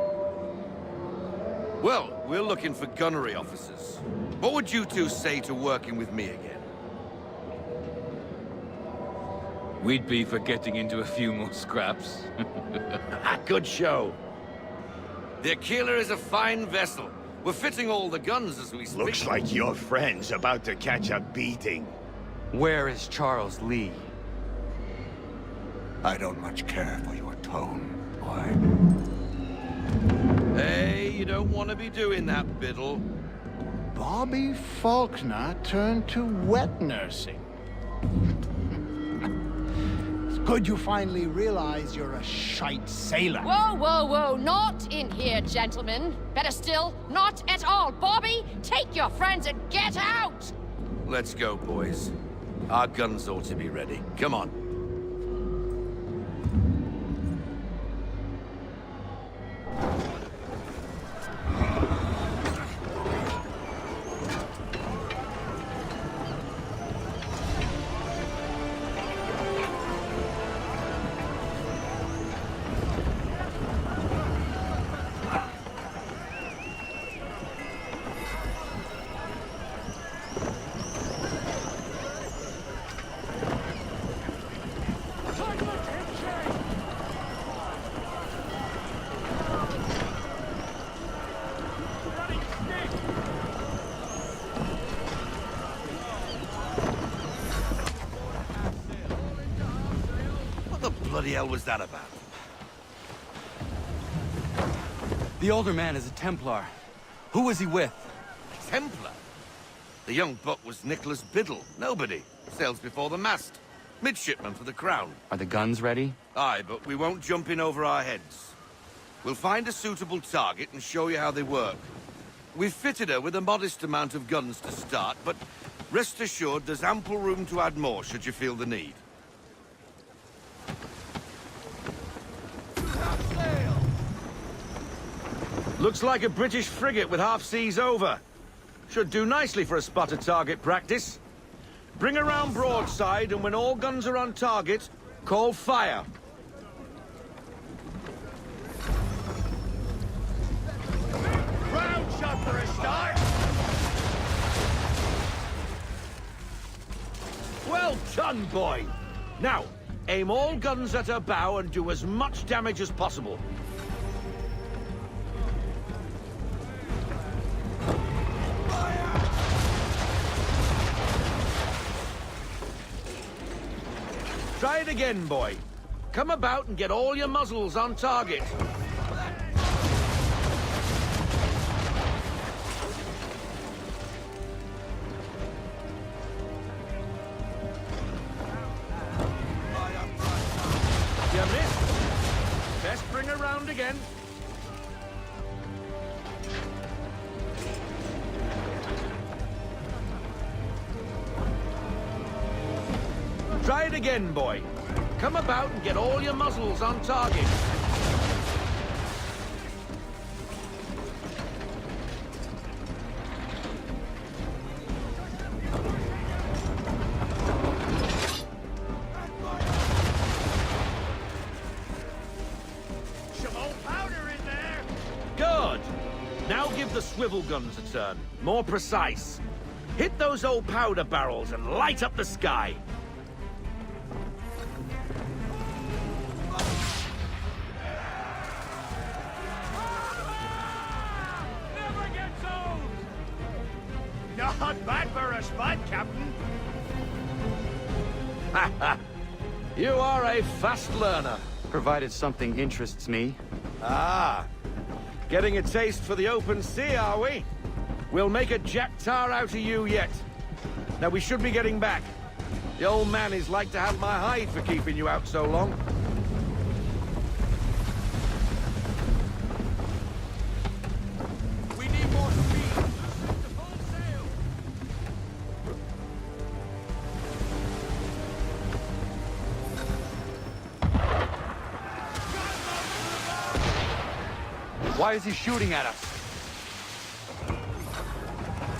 Well, we're looking for gunnery officers. What would you two say to working with me again? We'd be for getting into a few more scraps. Good show. The Aquila is a fine vessel. We're fitting all the guns as we speak. Looks like your friend's about to catch a beating. Where is Charles Lee? I don't much care for your tone, boy. Hey, you don't want to be doing that, Biddle. Bobby Faulkner turned to wet nursing. It's good you finally realize you're a shite sailor. Whoa, whoa, whoa, not in here, gentlemen. Better still, not at all. Bobby, take your friends and get out! Let's go, boys. Our guns ought to be ready. Come on. What the bloody hell was that about? The older man is a Templar. Who was he with? Templar? The young buck was Nicholas Biddle. Nobody. Sails before the mast. Midshipman for the Crown. Are the guns ready? Aye, but we won't jump in over our heads. We'll find a suitable target and show you how they work. We've fitted her with a modest amount of guns to start, but rest assured there's ample room to add more should you feel the need. Looks like a British frigate with half seas over. Should do nicely for a spotted target practice. Bring around broadside, and when all guns are on target, call fire. Round shot for a start! Well done, boy. Now, aim all guns at her bow and do as much damage as possible. Try it again, boy. Come about and get all your muzzles on target. You missed. Best bring her round again. Try it again, boy. Come about and get all your muzzles on target. swivel guns a turn. More precise. Hit those old powder barrels and light up the sky. Never gets old! Not bad for a spud, Captain. You are a fast learner. Provided something interests me. Ah, getting a taste for the open sea, are we? We'll make a jack tar out of you yet. Now we should be getting back. The old man is like to have my hide for keeping you out so long. We need more speed. To full sail. Why is he shooting at us?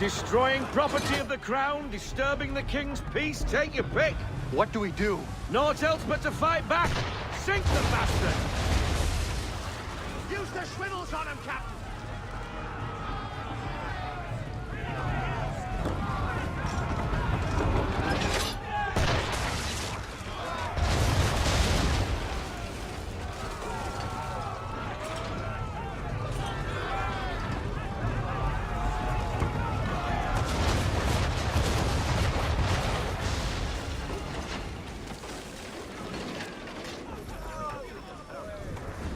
Destroying property of the crown, disturbing the king's peace, take your pick. What do we do? Naught else but to fight back. Sink the bastard! Use the swivels on him, Captain.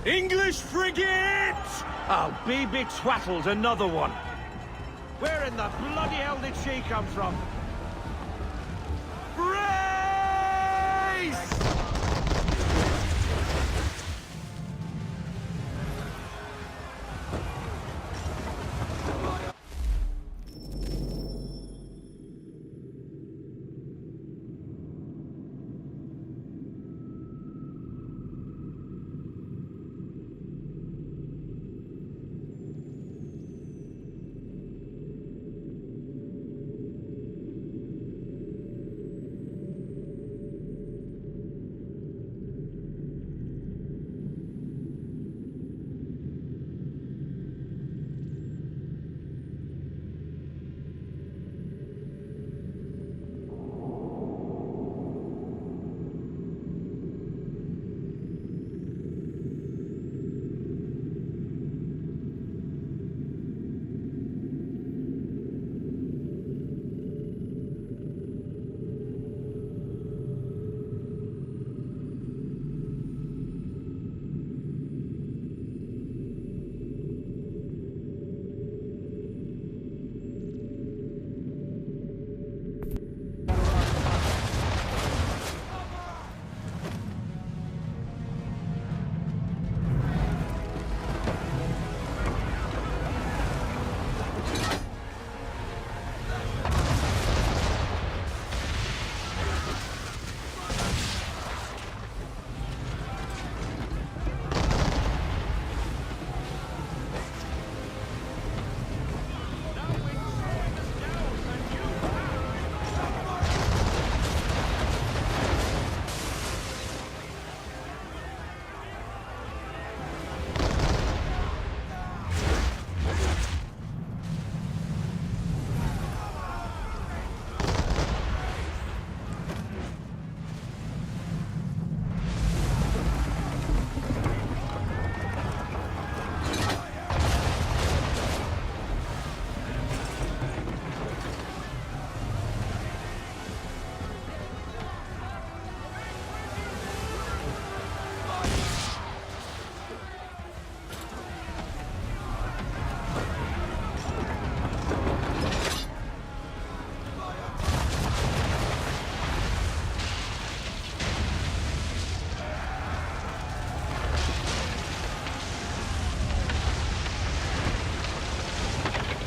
English frigate! I'll be betwattled, another one. Where in the bloody hell did she come from? Brace!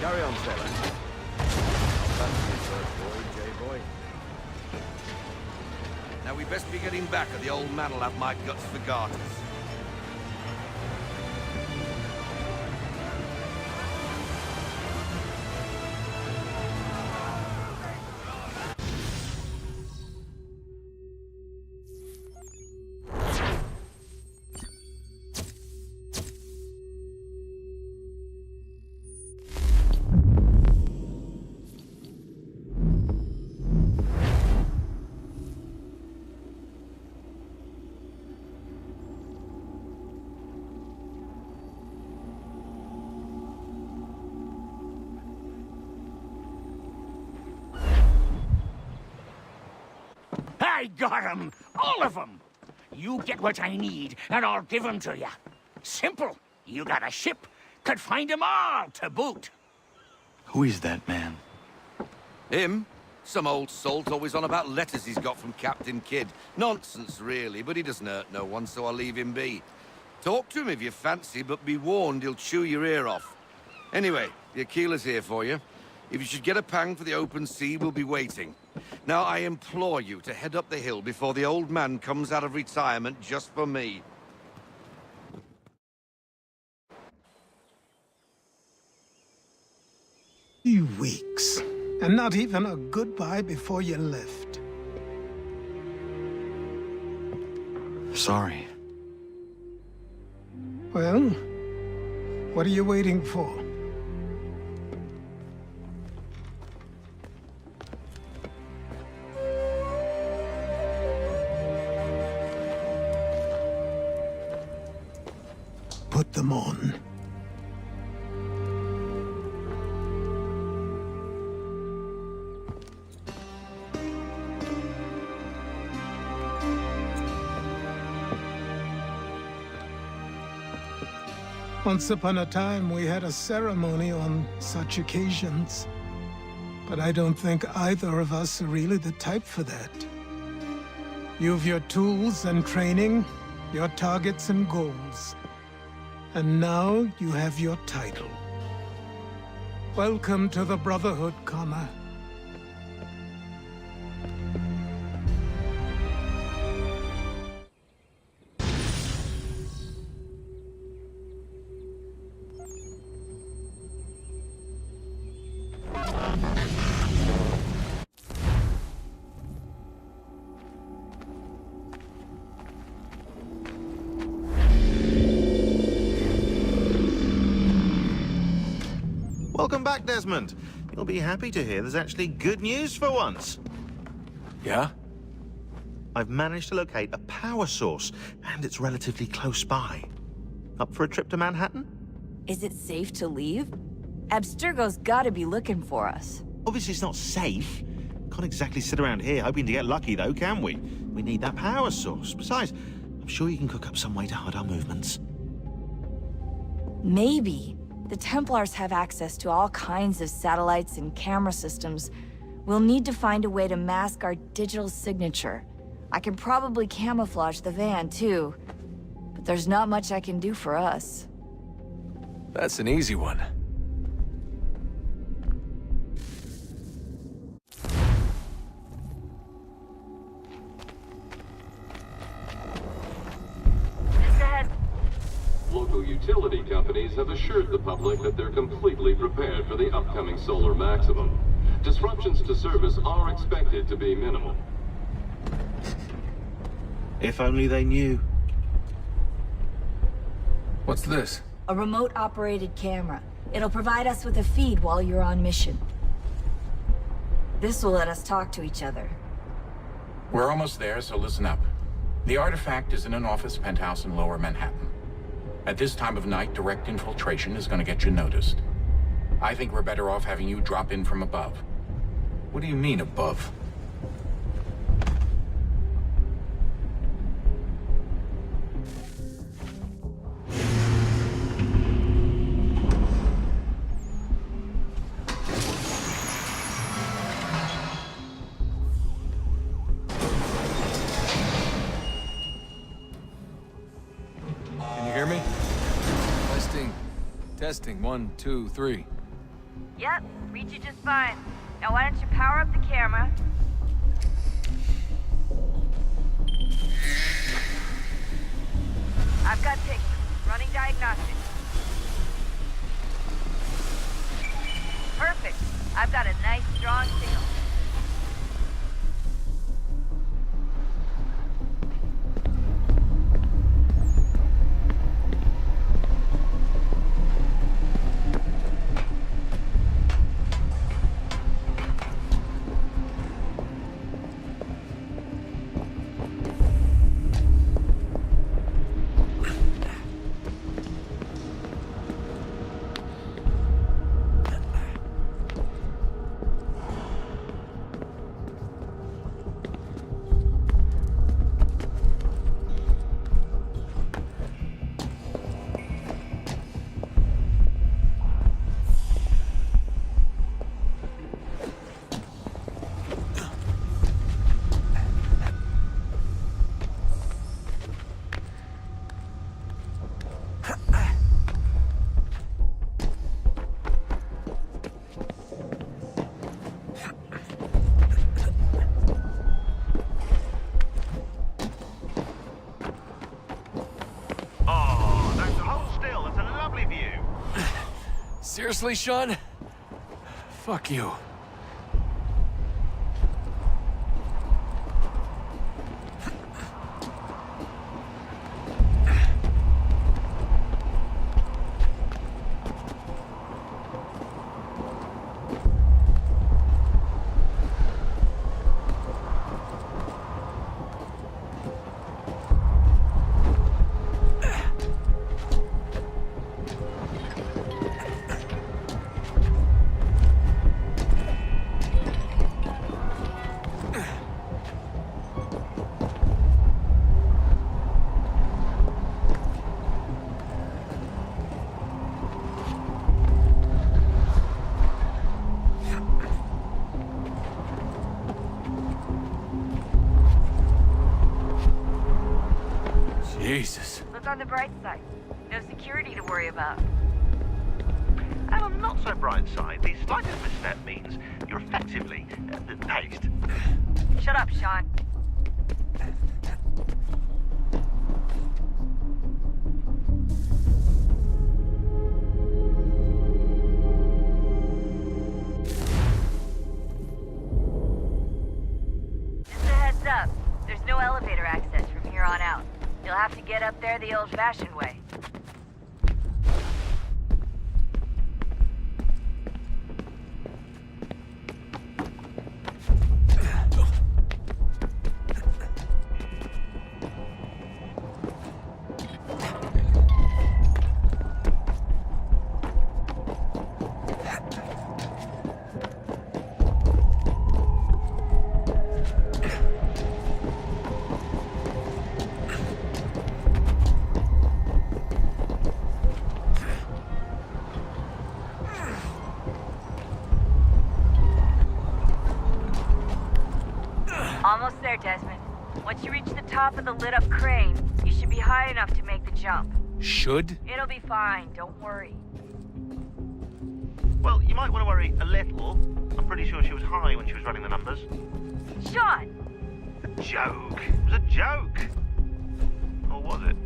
Carry on, sailor. That's your first voyage, eh, boy? Now we best be getting back, or the old man'll have my guts for garters. I got 'em! All of 'em! You get what I need, and I'll give 'em to you. Simple. You got a ship, could find 'em all to boot. Who is that man? Him? Some old salt always on about letters he's got from Captain Kidd. Nonsense, really, but he doesn't hurt no one, so I'll leave him be. Talk to him if you fancy, but be warned he'll chew your ear off. Anyway, the Aquila's here for you. If you should get a pang for the open sea, we'll be waiting. Now, I implore you to head up the hill before the old man comes out of retirement just for me. 2 weeks. And not even a goodbye before you left. Sorry. Well, what are you waiting for? Put them on. Once upon a time, we had a ceremony on such occasions. But I don't think either of us are really the type for that. You've your tools and training, your targets and goals. And now you have your title. Welcome to the Brotherhood, Connor. Welcome back, Desmond. You'll be happy to hear there's actually good news for once. Yeah? I've managed to locate a power source, and it's relatively close by. Up for a trip to Manhattan? Is it safe to leave? Abstergo's gotta be looking for us. Obviously it's not safe. Can't exactly sit around here hoping to get lucky, though, can we? We need that power source. Besides, I'm sure you can cook up some way to hide our movements. Maybe. The Templars have access to all kinds of satellites and camera systems. We'll need to find a way to mask our digital signature. I can probably camouflage the van, too. But there's not much I can do for us. That's an easy one. Local utility companies have assured the public that they're completely prepared for the upcoming solar maximum. Disruptions to service are expected to be minimal. If only they knew. What's this? A remote-operated camera. It'll provide us with a feed while you're on mission. This will let us talk to each other. We're almost there, so listen up. The artifact is in an office penthouse in Lower Manhattan. At this time of night, direct infiltration is going to get you noticed. I think we're better off having you drop in from above. What do you mean, above? Can you hear me? Testing. 1, 2, 3. Yep, read you just fine. Now why don't you power up the camera? I've got pictures. Running diagnostics. Perfect. I've got a nice, strong signal. Seriously, Sean? Fuck you. Jesus. Look on the bright side. No security to worry about. And on the not so bright side, the slightest misstep means you're effectively paced. Shut up, Sean. Just a heads up. There's no elevator access from here on out. You'll have to get up there the old-fashioned way. Almost there, Desmond. Once you reach the top of the lit-up crane, you should be high enough to make the jump. Should? It'll be fine, don't worry. Well, you might want to worry a little. I'm pretty sure she was high when she was running the numbers. Sean! A joke. It was a joke. Or was it?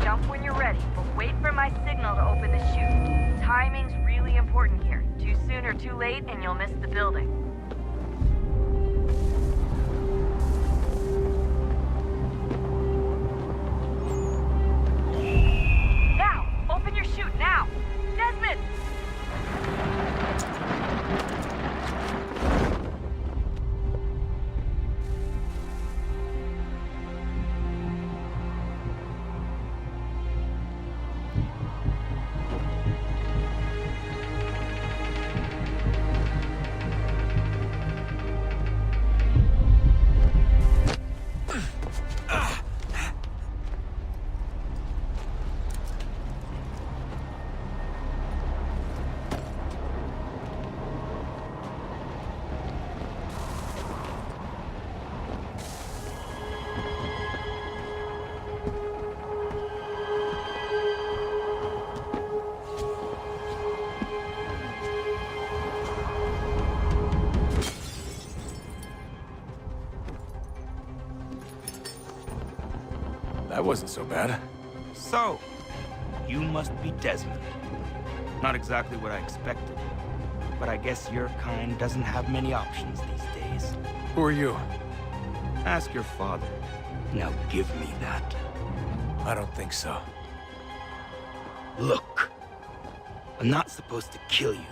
Jump when you're ready, but wait for my signal to open the chute. Timing's really important here. Too soon or too late, and you'll miss the building. Now! Open your chute, now! Desmond! That wasn't so bad. So, you must be Desmond. Not exactly what I expected, but I guess your kind doesn't have many options these days. Who are you? Ask your father. Now give me that. I don't think so. Look, I'm not supposed to kill you,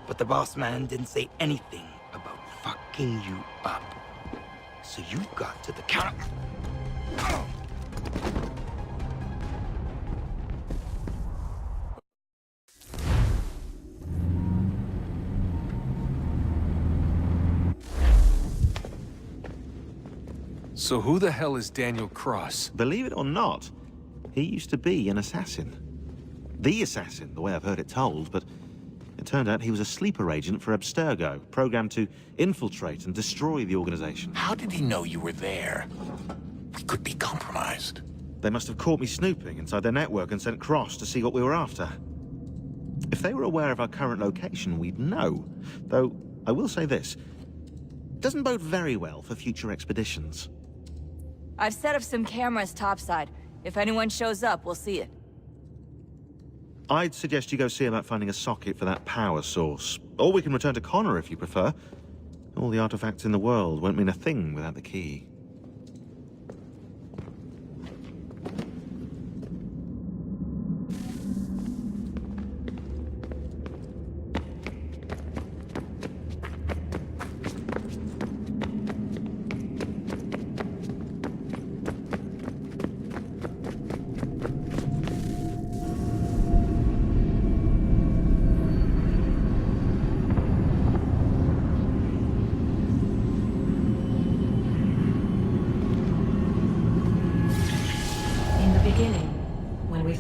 but the boss man didn't say anything about fucking you up. So you got to the counter. So who the hell is Daniel Cross? Believe it or not, he used to be an assassin. The assassin, the way I've heard it told, but It turned out he was a sleeper agent for Abstergo, programmed to infiltrate and destroy the organization. How did he know you were there? We could be compromised. They must have caught me snooping inside their network and sent Cross to see what we were after. If they were aware of our current location, we'd know. Though, I will say this. It doesn't bode very well for future expeditions. I've set up some cameras topside. If anyone shows up, we'll see it. I'd suggest you go see about finding a socket for that power source. Or we can return to Connor if you prefer. All the artifacts in the world won't mean a thing without the key.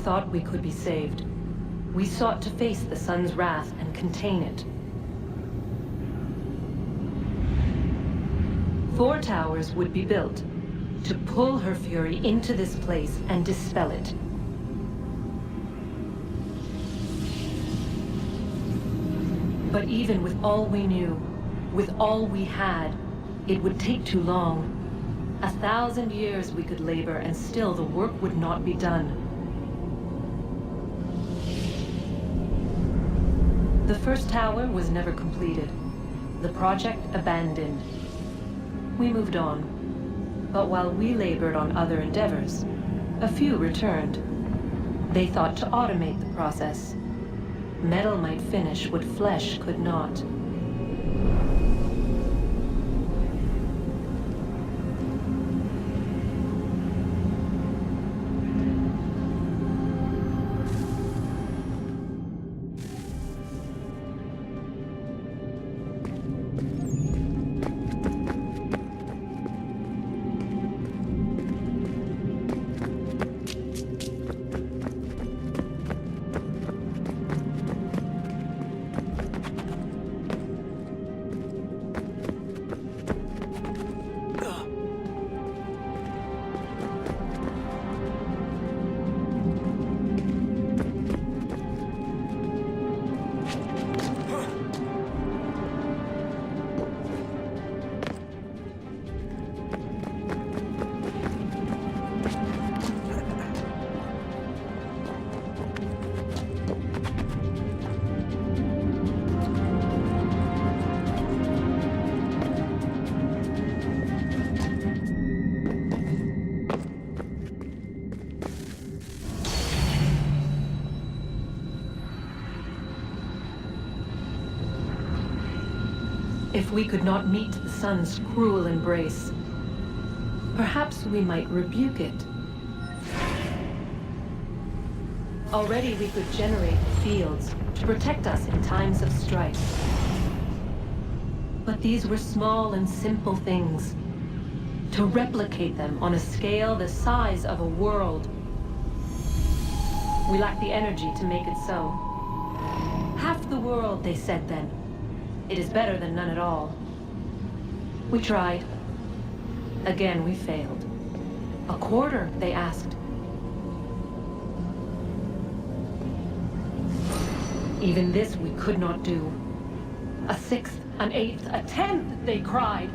Thought we could be saved. We sought to face the sun's wrath and contain it. 4 towers would be built to pull her fury into this place and dispel it. But even with all we knew, with all we had, it would take too long. 1,000 years we could labor and still the work would not be done. The first tower was never completed. The project abandoned. We moved on. But while we labored on other endeavors, a few returned. They thought to automate the process. Metal might finish what flesh could not. If we could not meet the sun's cruel embrace, perhaps we might rebuke it. Already we could generate fields to protect us in times of strife. But these were small and simple things. To replicate them on a scale the size of a world, we lack the energy to make it so. Half the world, they said then. It is better than none at all. We tried. Again, we failed. A quarter, they asked. Even this we could not do. A 1/6, an 1/8, a 1/10, they cried.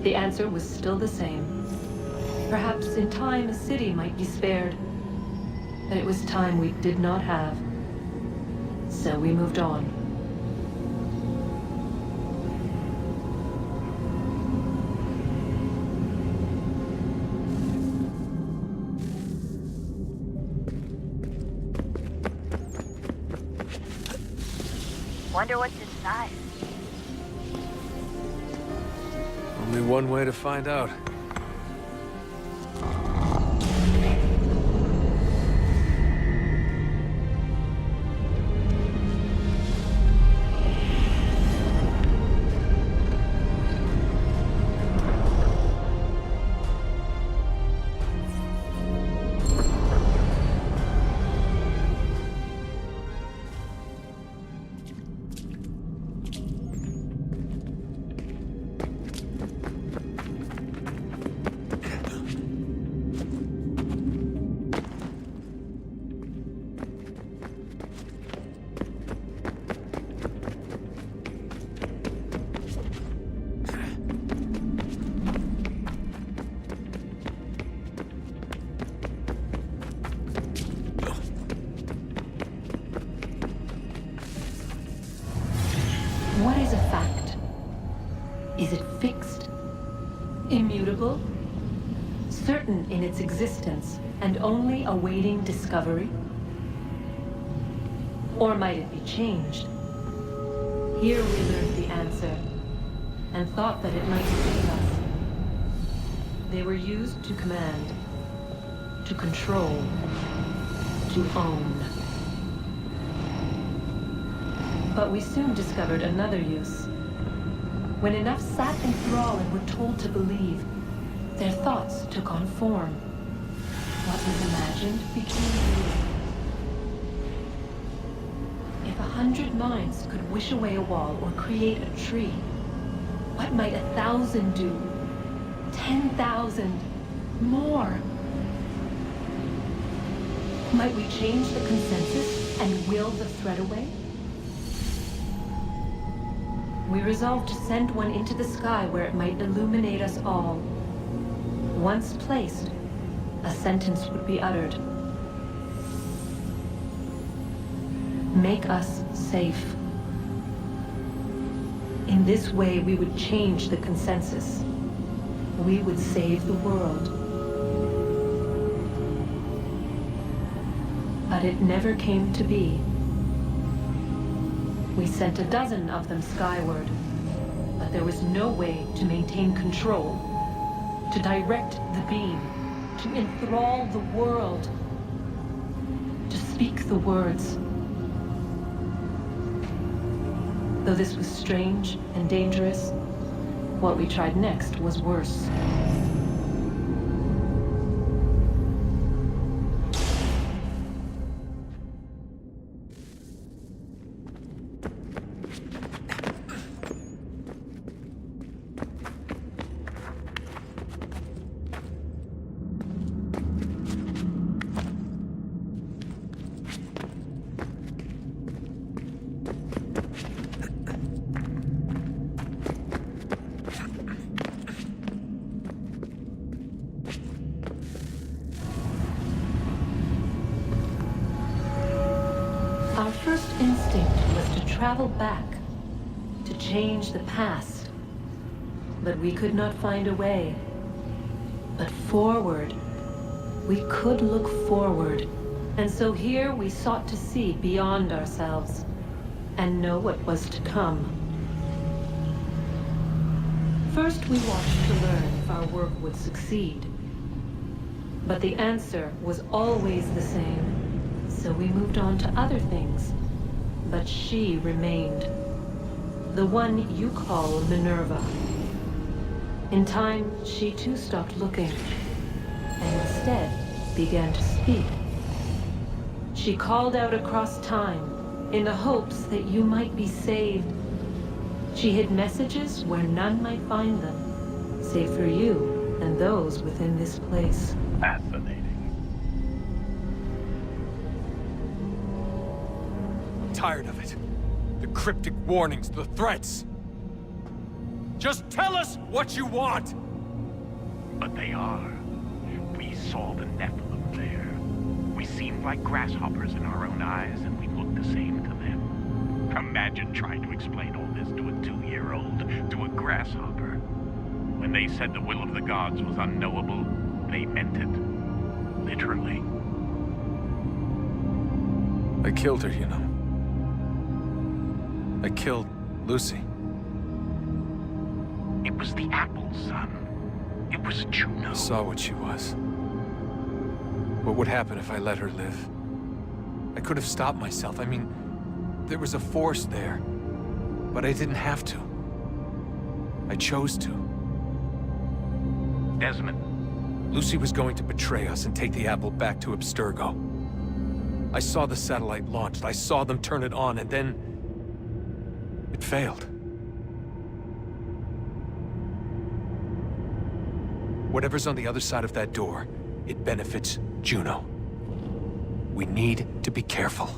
The answer was still the same. Perhaps in time a city might be spared. But it was time we did not have. So we moved on. Wonder what's inside. Only one way to find out. certain in its existence and only awaiting discovery? Or might it be changed? Here we learned the answer, and thought that it might save us. They were used to command, to control, to own. But we soon discovered another use. When enough sat in thrall and were told to believe, their thoughts took on form. What was imagined became real. If 100 minds could wish away a wall or create a tree, what might 1,000 do? 10,000? More? Might we change the consensus and will the threat away? We resolved to send one into the sky where it might illuminate us all. Once placed, a sentence would be uttered. Make us safe. In this way, we would change the consensus. We would save the world. But it never came to be. We sent a dozen of them skyward, but there was no way to maintain control, to direct the beam, to enthrall the world, to speak the words. Though this was strange and dangerous, what we tried next was worse. Our first instinct was to travel back, to change the past. But we could not find a way. But forward, we could look forward. And so here we sought to see beyond ourselves, and know what was to come. First we watched to learn if our work would succeed. But the answer was always the same. So we moved on to other things. But she remained. The one you call Minerva. In time, she too stopped looking, and instead began to speak. She called out across time, in the hopes that you might be saved. She hid messages where none might find them, save for you and those within this place. Fascinating. Tired of it. The cryptic warnings, the threats. Just tell us what you want! But they are. We saw the Nephilim there. We seemed like grasshoppers in our own eyes, and we looked the same to them. Imagine trying to explain all this to a 2-year-old, to a grasshopper. When they said the will of the gods was unknowable, they meant it. Literally. I killed her, you know. I killed Lucy. It was the apple, son. It was Juno. I saw what she was. What would happen if I let her live? I could have stopped myself. I mean, there was a force there. But I didn't have to. I chose to. Desmond. Lucy was going to betray us and take the apple back to Abstergo. I saw the satellite launched. I saw them turn it on, and then it failed. Whatever's on the other side of that door, it benefits Juno. We need to be careful.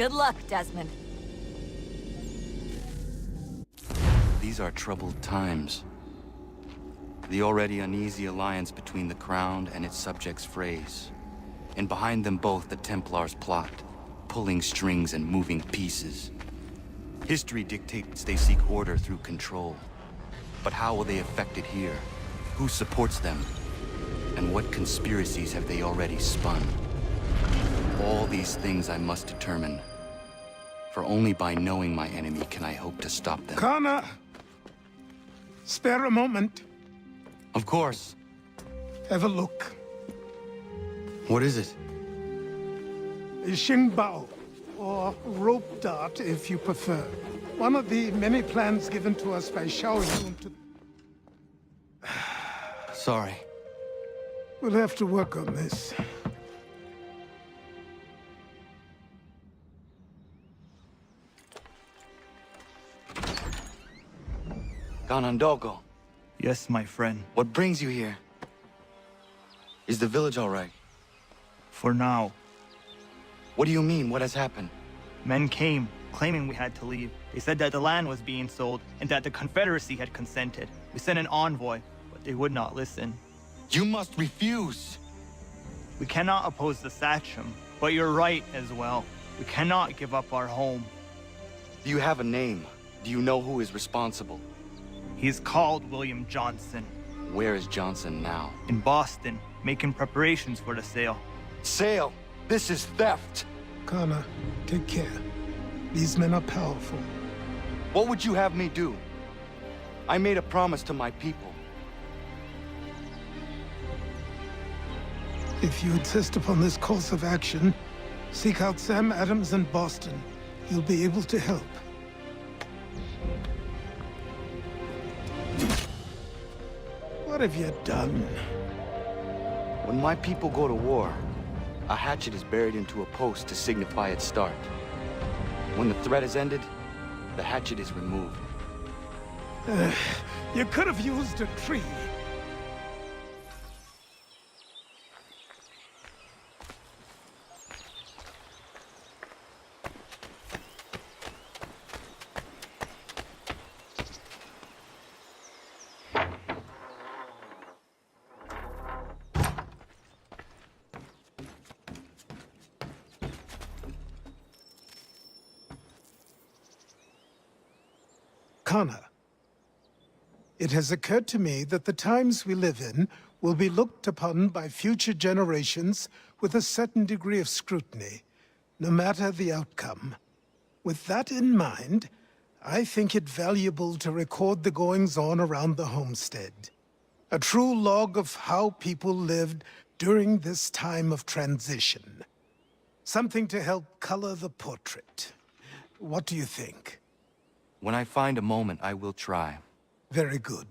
Good luck, Desmond. These are troubled times. The already uneasy alliance between the Crown and its subjects frays. And behind them both the Templars plot, pulling strings and moving pieces. History dictates they seek order through control. But how will they affect it here? Who supports them? And what conspiracies have they already spun? All these things I must determine. For only by knowing my enemy can I hope to stop them. Connor! Spare a moment. Of course. Have a look. What is it? A Xingbao, or rope dart if you prefer. One of the many plans given to us by Xiao Yun to... Sorry. We'll have to work on this. Ganondogo. Yes, my friend. What brings you here? Is the village all right? For now. What do you mean? What has happened? Men came, claiming we had to leave. They said that the land was being sold, and that the Confederacy had consented. We sent an envoy, but they would not listen. You must refuse! We cannot oppose the Sachem, but you're right as well. We cannot give up our home. Do you have a name? Do you know who is responsible? He is called William Johnson. Where is Johnson now? In Boston, making preparations for the sale. Sale? This is theft! Connor, take care. These men are powerful. What would you have me do? I made a promise to my people. If you insist upon this course of action, seek out Sam Adams in Boston. He'll be able to help. What have you done? When my people go to war, a hatchet is buried into a post to signify its start. When the threat is ended, the hatchet is removed. You could have used a tree. Connor, it has occurred to me that the times we live in will be looked upon by future generations with a certain degree of scrutiny, no matter the outcome. With that in mind, I think it valuable to record the goings-on around the homestead. A true log of how people lived during this time of transition. Something to help color the portrait. What do you think? When I find a moment, I will try. Very good.